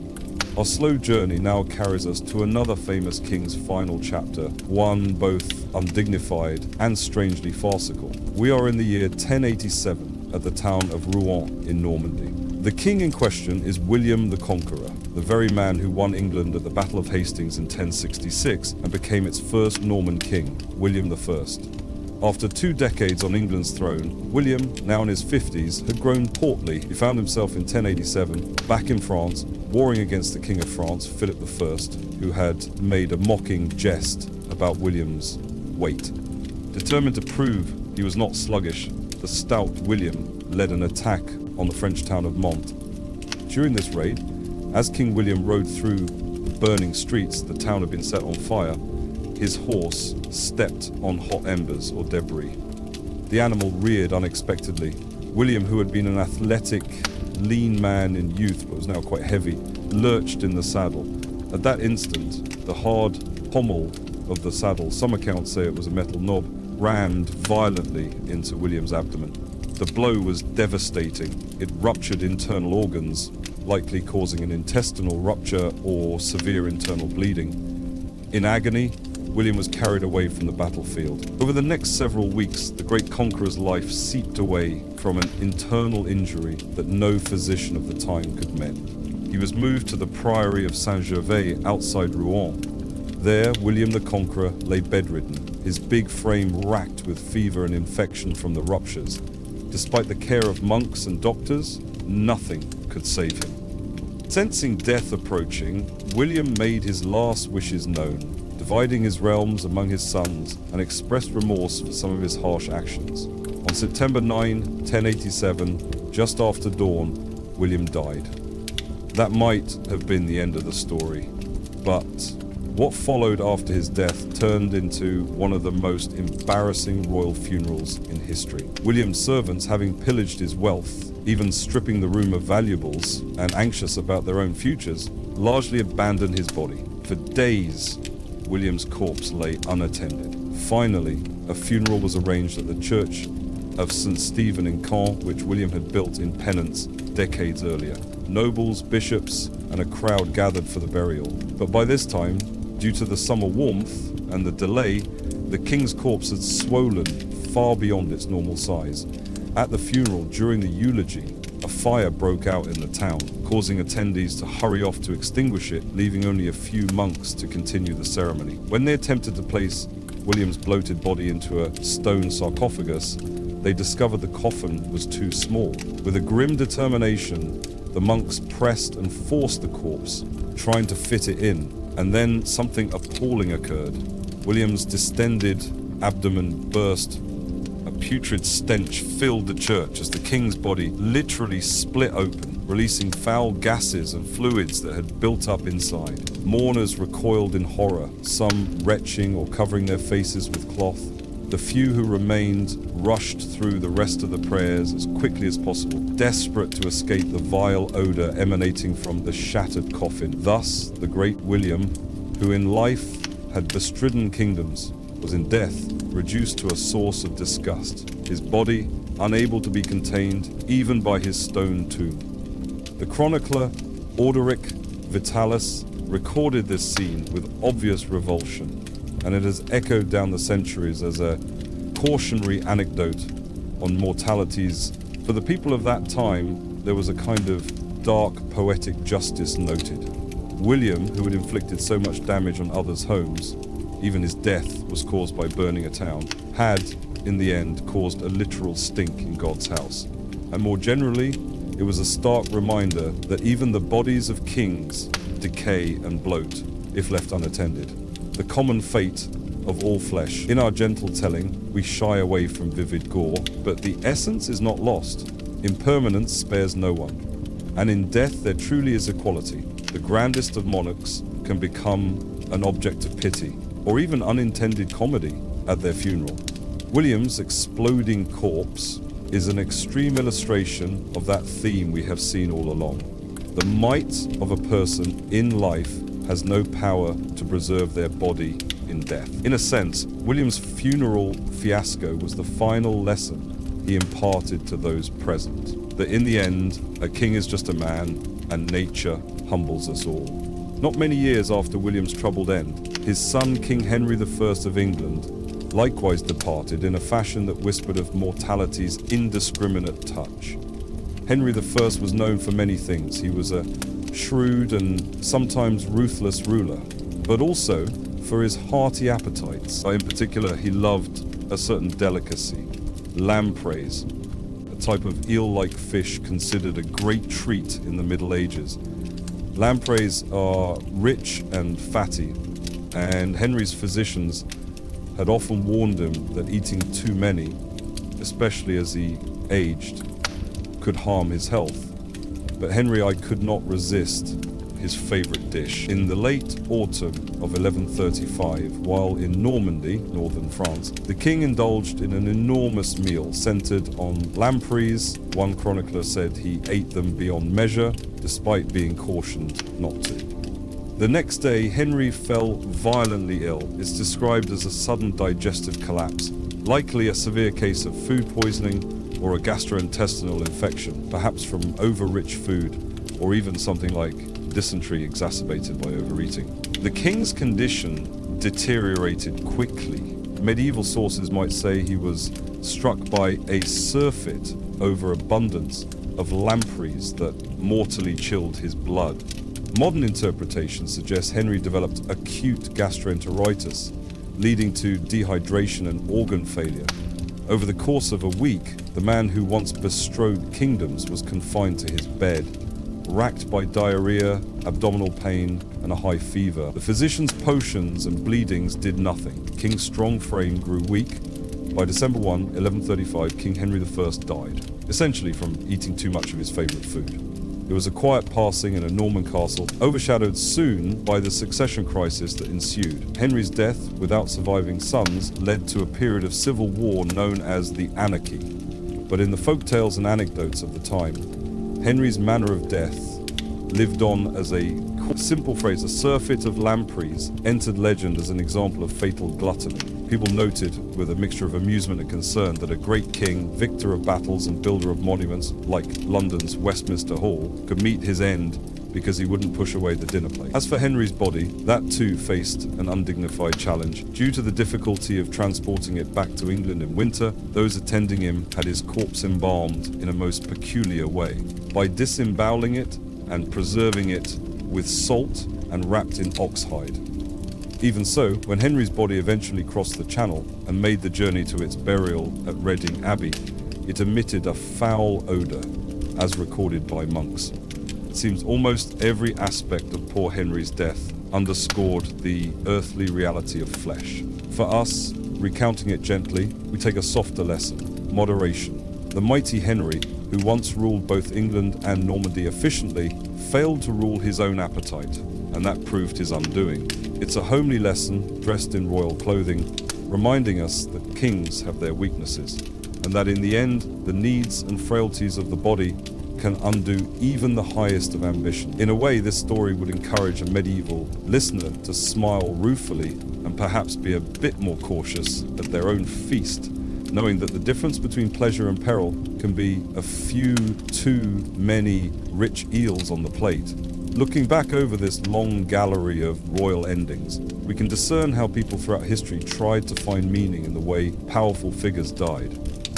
Our slow journey now carries us to another famous king's final chapter, one both undignified and strangely farcical. We are in the year 1087 at the town of Rouen in Normandy. The king in question is William the Conqueror. the very man who won England at the Battle of Hastings in 1066 and became its first Norman king, William I. After 2 decades on England's throne, William, now in his 50s, had grown portly. He found himself in 1087 back in France, warring against the King of France, Philip I, who had made a mocking jest about William's weight. Determined to prove he was not sluggish, the stout William led an attack on the French town of Mantes. During this raid, as King William rode through the burning streets, the town had been set on fire, his horse stepped on hot embers or debris. The animal reared unexpectedly. William, who had been an athletic, lean man in youth but was now quite heavy, lurched in the saddle. At that instant, the hard pommel of the saddle, some accounts say it was a metal knob, rammed violently into William's abdomen. The blow was devastating. It ruptured internal organs, likely causing an intestinal rupture or severe internal bleeding. In agony, William was carried away from the battlefield. Over the next several weeks, the great conqueror's life seeped away from an internal injury that no physician of the time could mend. He was moved to the priory of Saint-Gervais outside Rouen. There, William the Conqueror lay bedridden, his big frame racked with fever and infection from the ruptures. Despite the care of monks and doctors, nothing could save him. Sensing death approaching, William made his last wishes known, dividing his realms among his sons, and expressed remorse for some of his harsh actions. On September 9, 1087, just after dawn, William died. That might have been the end of the story, but what followed after his death turned into one of the most embarrassing royal funerals in history. William's servants, having pillaged his wealth, even stripping the room of valuables, and anxious about their own futures, largely abandoned his body. For days, William's corpse lay unattended. Finally, a funeral was arranged at the church of St. Stephen in Caen, which William had built in penance decades earlier. Nobles, bishops, and a crowd gathered for the burial. But by this time, due to the summer warmth and the delay, the king's corpse had swollen far beyond its normal size. At the funeral, during the eulogy, a fire broke out in the town, causing attendees to hurry off to extinguish it, leaving only a few monks to continue the ceremony. When they attempted to place William's bloated body into a stone sarcophagus, they discovered the coffin was too small. With a grim determination, the monks pressed and forced the corpse, trying to fit it in, and then something appalling occurred. William's distended abdomen burst. A putrid stench filled the church as the king's body literally split open, releasing foul gases and fluids that had built up inside. Mourners recoiled in horror, some retching or covering their faces with cloth. The few who remained rushed through the rest of the prayers as quickly as possible, desperate to escape the vile odor emanating from the shattered coffin. Thus, the great William, who in life had bestridden kingdoms, was in death reduced to a source of disgust, his body unable to be contained even by his stone tomb. The chronicler Orderic Vitalis recorded this scene with obvious revulsion, and it has echoed down the centuries as a cautionary anecdote on mortalities. For the people of that time, there was a kind of dark poetic justice noted. William, who had inflicted so much damage on others' homes, even his death was caused by burning a town, had, in the end, caused a literal stink in God's house. And more generally, it was a stark reminder that even the bodies of kings decay and bloat if left unattended. The common fate of all flesh. In our gentle telling, we shy away from vivid gore, but the essence is not lost. Impermanence spares no one. And in death there truly is equality. The grandest of monarchs can become an object of pity, or even unintended comedy at their funeral. William's exploding corpse is an extreme illustration of that theme we have seen all along. The might of a person in life has no power to preserve their body in death. In a sense, William's funeral fiasco was the final lesson he imparted to those present, that in the end, a king is just a man, and nature humbles us all. Not many years after William's troubled end, his son King Henry I of England likewise departed in a fashion that whispered of mortality's indiscriminate touch. Henry I was known for many things. He was a shrewd and sometimes ruthless ruler, but also for his hearty appetites. In particular, he loved a certain delicacy, lampreys, a type of eel-like fish considered a great treat in the Middle Ages. Lampreys are rich and fatty, and Henry's physicians had often warned him that eating too many, especially as he aged, could harm his health. But Henry I could not resist his favorite dish. In the late autumn of 1135, while in Normandy, northern France, the king indulged in an enormous meal centered on lampreys. One chronicler said he ate them beyond measure, despite being cautioned not to. The next day, Henry fell violently ill. It's described as a sudden digestive collapse, likely a severe case of food poisoning or a gastrointestinal infection, perhaps from over-rich food, or even something like dysentery exacerbated by overeating. The king's condition deteriorated quickly. Medieval sources might say he was struck by a surfeit overabundance of lampreys that mortally chilled his blood. Modern interpretation suggests Henry developed acute gastroenteritis, leading to dehydration and organ failure. Over the course of a week, the man who once bestrode kingdoms was confined to his bed, racked by diarrhea, abdominal pain, and a high fever. The physician's potions and bleedings did nothing. King's strong frame grew weak. By December 1, 1135, King Henry I died, essentially from eating too much of his favorite food. It was a quiet passing in a Norman castle, overshadowed soon by the succession crisis that ensued. Henry's death, without surviving sons, led to a period of civil war known as the Anarchy. But in the folktales and anecdotes of the time, Henry's manner of death lived on as a simple phrase. A surfeit of lampreys entered legend as an example of fatal gluttony. People noted, with a mixture of amusement and concern, that a great king, victor of battles and builder of monuments, like London's Westminster Hall, could meet his end because he wouldn't push away the dinner plate. As for Henry's body, that too faced an undignified challenge. Due to the difficulty of transporting it back to England in winter, those attending him had his corpse embalmed in a most peculiar way, by disemboweling it and preserving it with salt and wrapped in oxhide. Even so, when Henry's body eventually crossed the Channel and made the journey to its burial at Reading Abbey, it emitted a foul odour, as recorded by monks. It seems almost every aspect of poor Henry's death underscored the earthly reality of flesh. For us, recounting it gently, we take a softer lesson: moderation. The mighty Henry, who once ruled both England and Normandy efficiently, failed to rule his own appetite, and that proved his undoing. It's a homely lesson, dressed in royal clothing, reminding us that kings have their weaknesses, and that in the end, the needs and frailties of the body can undo even the highest of ambition. In a way, this story would encourage a medieval listener to smile ruefully and perhaps be a bit more cautious at their own feast, knowing that the difference between pleasure and peril can be a few too many rich eels on the plate. Looking back over this long gallery of royal endings, we can discern how people throughout history tried to find meaning in the way powerful figures died.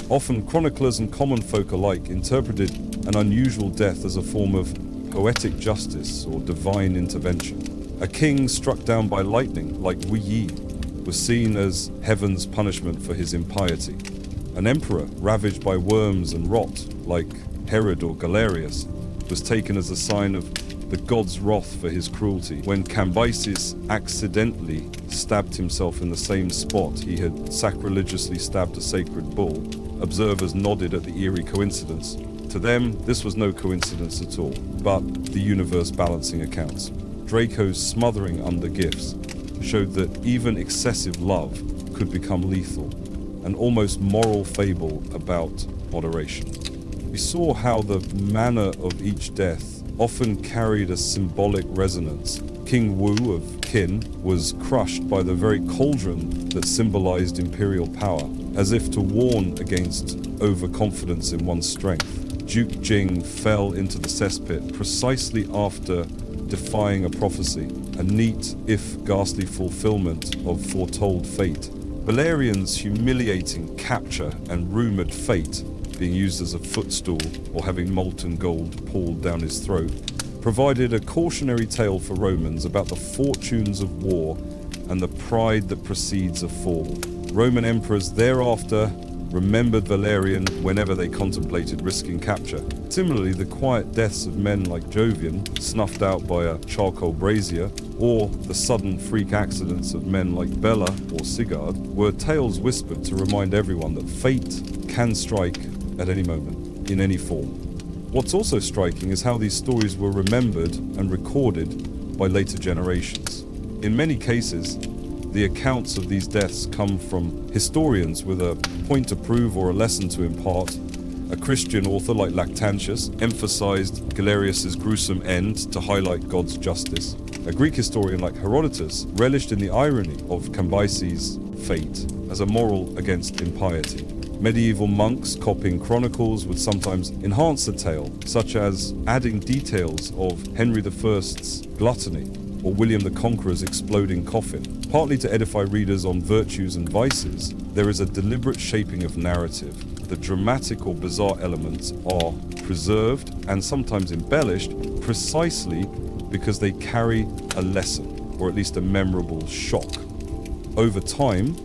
Often, chroniclers and common folk alike interpreted an unusual death as a form of poetic justice or divine intervention. A king struck down by lightning, like Wu Yi, was seen as heaven's punishment for his impiety. An emperor ravaged by worms and rot, like Herod or Galerius, was taken as a sign of the god's wrath for his cruelty. When Cambyses accidentally stabbed himself in the same spot he had sacrilegiously stabbed a sacred bull, observers nodded at the eerie coincidence. To them, this was no coincidence at all, but the universe balancing accounts. Draco's smothering under gifts showed that even excessive love could become lethal, an almost moral fable about moderation. We saw how the manner of each death often carried a symbolic resonance. King Wu of Qin was crushed by the very cauldron that symbolized imperial power, as if to warn against overconfidence in one's strength. Duke Jing fell into the cesspit precisely after defying a prophecy, a neat, if ghastly fulfillment of foretold fate. Valerian's humiliating capture and rumored fate, being used as a footstool or having molten gold poured down his throat, provided a cautionary tale for Romans about the fortunes of war and the pride that precedes a fall. Roman emperors thereafter remembered Valerian whenever they contemplated risking capture. Similarly, the quiet deaths of men like Jovian, snuffed out by a charcoal brazier, or the sudden freak accidents of men like Bella or Sigurd, were tales whispered to remind everyone that fate can strike at any moment, in any form. What's also striking is how these stories were remembered and recorded by later generations. In many cases, the accounts of these deaths come from historians with a point to prove or a lesson to impart. A Christian author like Lactantius emphasized Galerius's gruesome end to highlight God's justice. A Greek historian like Herodotus relished in the irony of Cambyses' fate as a moral against impiety. Medieval monks copying chronicles would sometimes enhance the tale, such as adding details of Henry I's gluttony or William the Conqueror's exploding coffin. Partly to edify readers on virtues and vices, there is a deliberate shaping of narrative. The dramatic or bizarre elements are preserved and sometimes embellished precisely because they carry a lesson, or at least a memorable shock. Over time,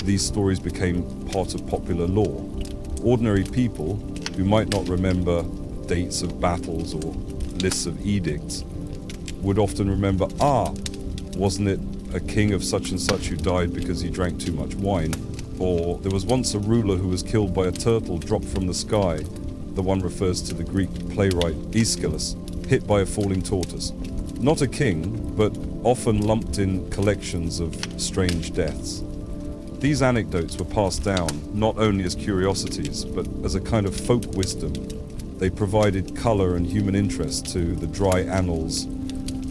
these stories became part of popular lore. Ordinary people who might not remember dates of battles or lists of edicts would often remember, wasn't it a king of such and such who died because he drank too much wine? Or there was once a ruler who was killed by a turtle dropped from the sky. The one refers to the Greek playwright Aeschylus, hit by a falling tortoise. Not a king, but often lumped in collections of strange deaths. These anecdotes were passed down not only as curiosities, but as a kind of folk wisdom. They provided colour and human interest to the dry annals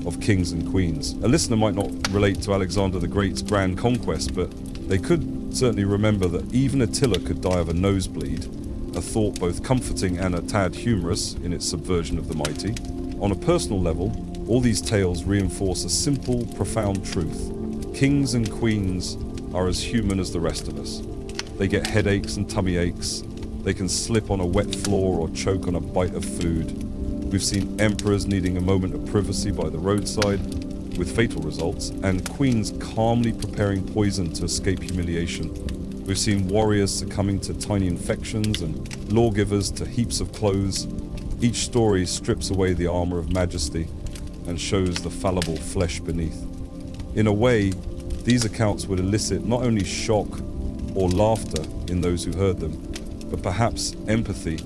of kings and queens. A listener might not relate to Alexander the Great's grand conquest, but they could certainly remember that even Attila could die of a nosebleed, a thought both comforting and a tad humorous in its subversion of the mighty. On a personal level, all these tales reinforce a simple, profound truth. Kings and queens are as human as the rest of us. They get headaches and tummy aches. They can slip on a wet floor or choke on a bite of food. We've seen emperors needing a moment of privacy by the roadside, with fatal results, and queens calmly preparing poison to escape humiliation. We've seen warriors succumbing to tiny infections and lawgivers to heaps of clothes. Each story strips away the armor of majesty and shows the fallible flesh beneath. In a way, these accounts would elicit not only shock or laughter in those who heard them, but perhaps empathy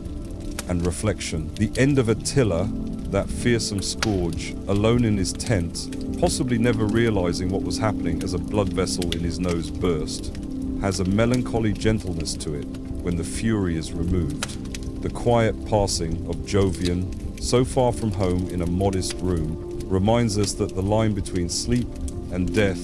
and reflection. The end of Attila, that fearsome scourge, alone in his tent, possibly never realizing what was happening as a blood vessel in his nose burst, has a melancholy gentleness to it when the fury is removed. The quiet passing of Jovian, so far from home in a modest room, reminds us that the line between sleep and death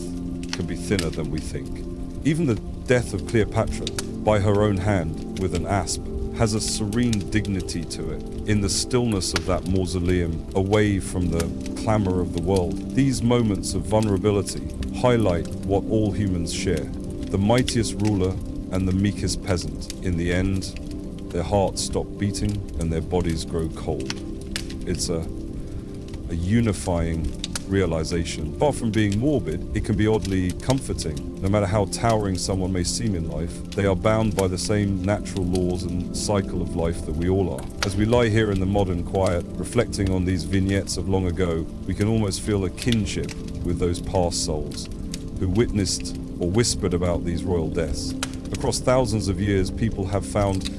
can be thinner than we think. Even the death of Cleopatra, by her own hand with an asp, has a serene dignity to it. In the stillness of that mausoleum, away from the clamor of the world, these moments of vulnerability highlight what all humans share. The mightiest ruler and the meekest peasant. In the end, their hearts stop beating and their bodies grow cold. It's a unifying realization. Apart from being morbid, it can be oddly comforting. No matter how towering someone may seem in life, they are bound by the same natural laws and cycle of life that we all are. As we lie here in the modern quiet, reflecting on these vignettes of long ago, we can almost feel a kinship with those past souls who witnessed or whispered about these royal deaths. Across thousands of years, people have found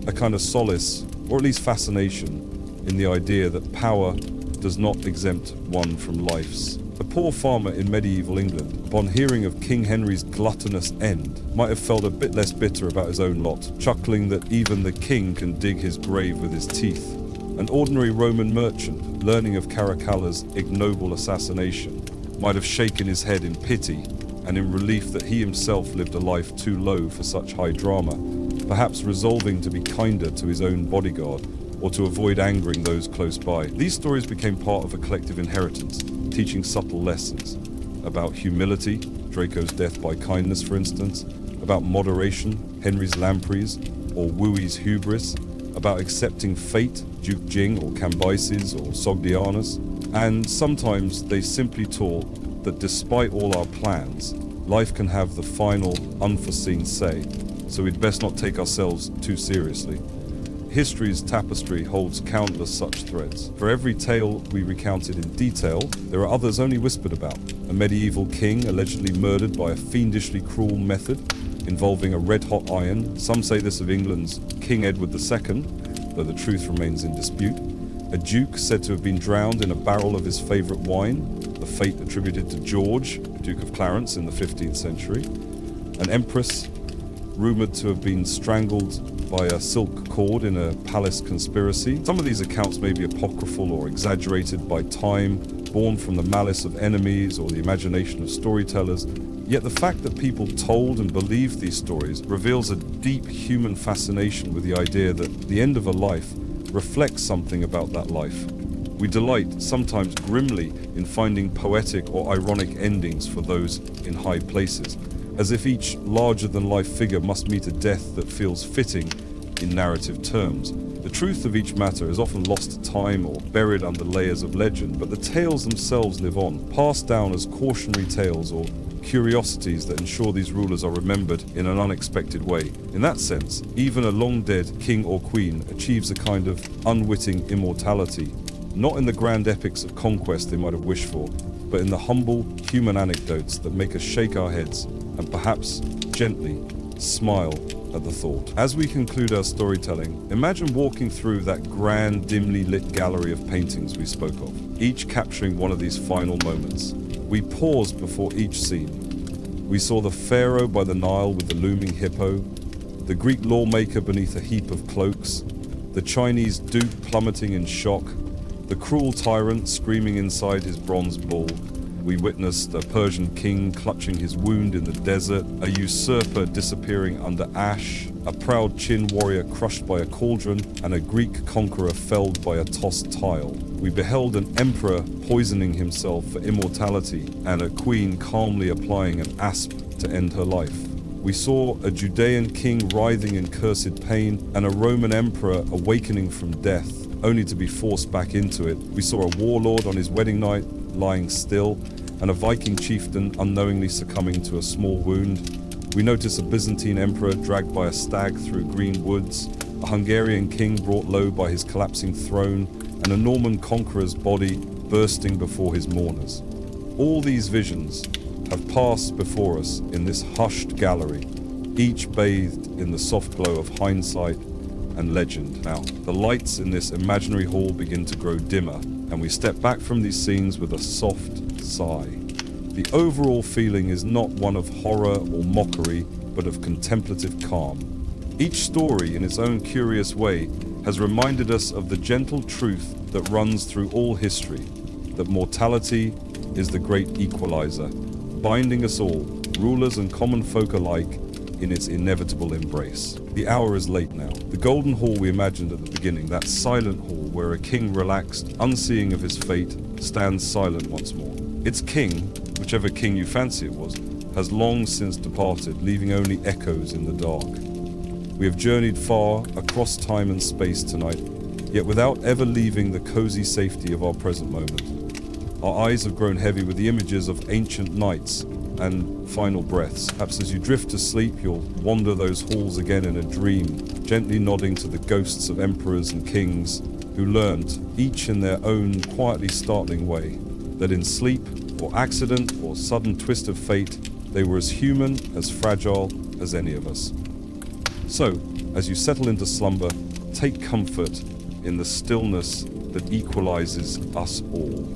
a kind of solace, or at least fascination, in the idea that power does not exempt one from life's. A poor farmer in medieval England, upon hearing of King Henry's gluttonous end, might have felt a bit less bitter about his own lot, chuckling that even the king can dig his grave with his teeth. An ordinary Roman merchant, learning of Caracalla's ignoble assassination, might have shaken his head in pity and in relief that he himself lived a life too low for such high drama, perhaps resolving to be kinder to his own bodyguard or to avoid angering those close by. These stories became part of a collective inheritance, teaching subtle lessons about humility, Draco's death by kindness for instance, about moderation, Henry's lampreys, or Wooey's hubris, about accepting fate, Duke Jing or Cambyses or Sogdianus, and sometimes they simply taught that despite all our plans, life can have the final, unforeseen say, so we'd best not take ourselves too seriously. History's tapestry holds countless such threads. For every tale we recounted in detail, there are others only whispered about. A medieval king allegedly murdered by a fiendishly cruel method involving a red-hot iron. Some say this of England's King Edward II, though the truth remains in dispute. A duke said to have been drowned in a barrel of his favourite wine, the fate attributed to George, Duke of Clarence in the 15th century. An empress rumoured to have been strangled by a silk cord in a palace conspiracy. Some of these accounts may be apocryphal or exaggerated by time, born from the malice of enemies or the imagination of storytellers. Yet the fact that people told and believed these stories reveals a deep human fascination with the idea that the end of a life reflects something about that life. We delight, sometimes grimly, in finding poetic or ironic endings for those in high places, as if each larger-than-life figure must meet a death that feels fitting in narrative terms. The truth of each matter is often lost to time or buried under layers of legend, but the tales themselves live on, passed down as cautionary tales or curiosities that ensure these rulers are remembered in an unexpected way. In that sense, even a long-dead king or queen achieves a kind of unwitting immortality, not in the grand epics of conquest they might have wished for, but in the humble human anecdotes that make us shake our heads and perhaps gently smile at the thought. As we conclude our storytelling, imagine walking through that grand, dimly lit gallery of paintings we spoke of, each capturing one of these final moments. We paused before each scene. We saw the pharaoh by the Nile with the looming hippo, the Greek lawmaker beneath a heap of cloaks, the Chinese duke plummeting in shock, the cruel tyrant screaming inside his bronze bull. We witnessed a Persian king clutching his wound in the desert, a usurper disappearing under ash, a proud Qin warrior crushed by a cauldron, and a Greek conqueror felled by a tossed tile. We beheld an emperor poisoning himself for immortality, and a queen calmly applying an asp to end her life. We saw a Judean king writhing in cursed pain, and a Roman emperor awakening from death, only to be forced back into it. We saw a warlord on his wedding night lying still, and a Viking chieftain unknowingly succumbing to a small wound. We notice a Byzantine emperor dragged by a stag through green woods, a Hungarian king brought low by his collapsing throne, and a Norman conqueror's body bursting before his mourners. All these visions have passed before us in this hushed gallery, each bathed in the soft glow of hindsight and legend. Now, the lights in this imaginary hall begin to grow dimmer, and we step back from these scenes with a soft sigh. The overall feeling is not one of horror or mockery, but of contemplative calm. Each story, in its own curious way, has reminded us of the gentle truth that runs through all history, that mortality is the great equalizer, binding us all, rulers and common folk alike, in its inevitable embrace. The hour is late now. The golden hall we imagined at the beginning, that silent hall where a king relaxed, unseeing of his fate, stands silent once more. Its king, whichever king you fancy it was, has long since departed, leaving only echoes in the dark. We have journeyed far across time and space tonight, yet without ever leaving the cozy safety of our present moment. Our eyes have grown heavy with the images of ancient nights and final breaths. Perhaps as you drift to sleep, you'll wander those halls again in a dream, gently nodding to the ghosts of emperors and kings who learnt, each in their own quietly startling way, that in sleep or accident or sudden twist of fate, they were as human, as fragile as any of us. So, as you settle into slumber, take comfort in the stillness that equalizes us all.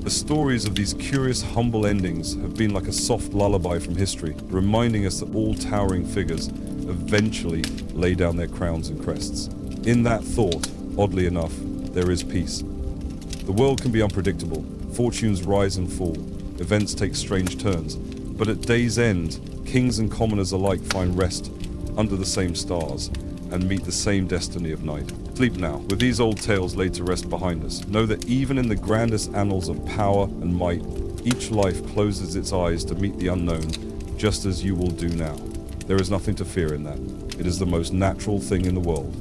The stories of these curious, humble endings have been like a soft lullaby from history, reminding us that all towering figures eventually lay down their crowns and crests. In that thought, oddly enough, there is peace. The world can be unpredictable. Fortunes rise and fall. Events take strange turns. But at day's end, kings and commoners alike find rest under the same stars and meet the same destiny of night. Sleep now, with these old tales laid to rest behind us. Know that even in the grandest annals of power and might, each life closes its eyes to meet the unknown, just as you will do now. There is nothing to fear in that. It is the most natural thing in the world.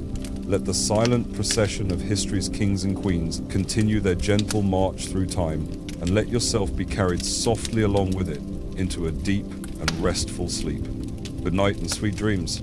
Let the silent procession of history's kings and queens continue their gentle march through time, and let yourself be carried softly along with it into a deep and restful sleep. Good night and sweet dreams.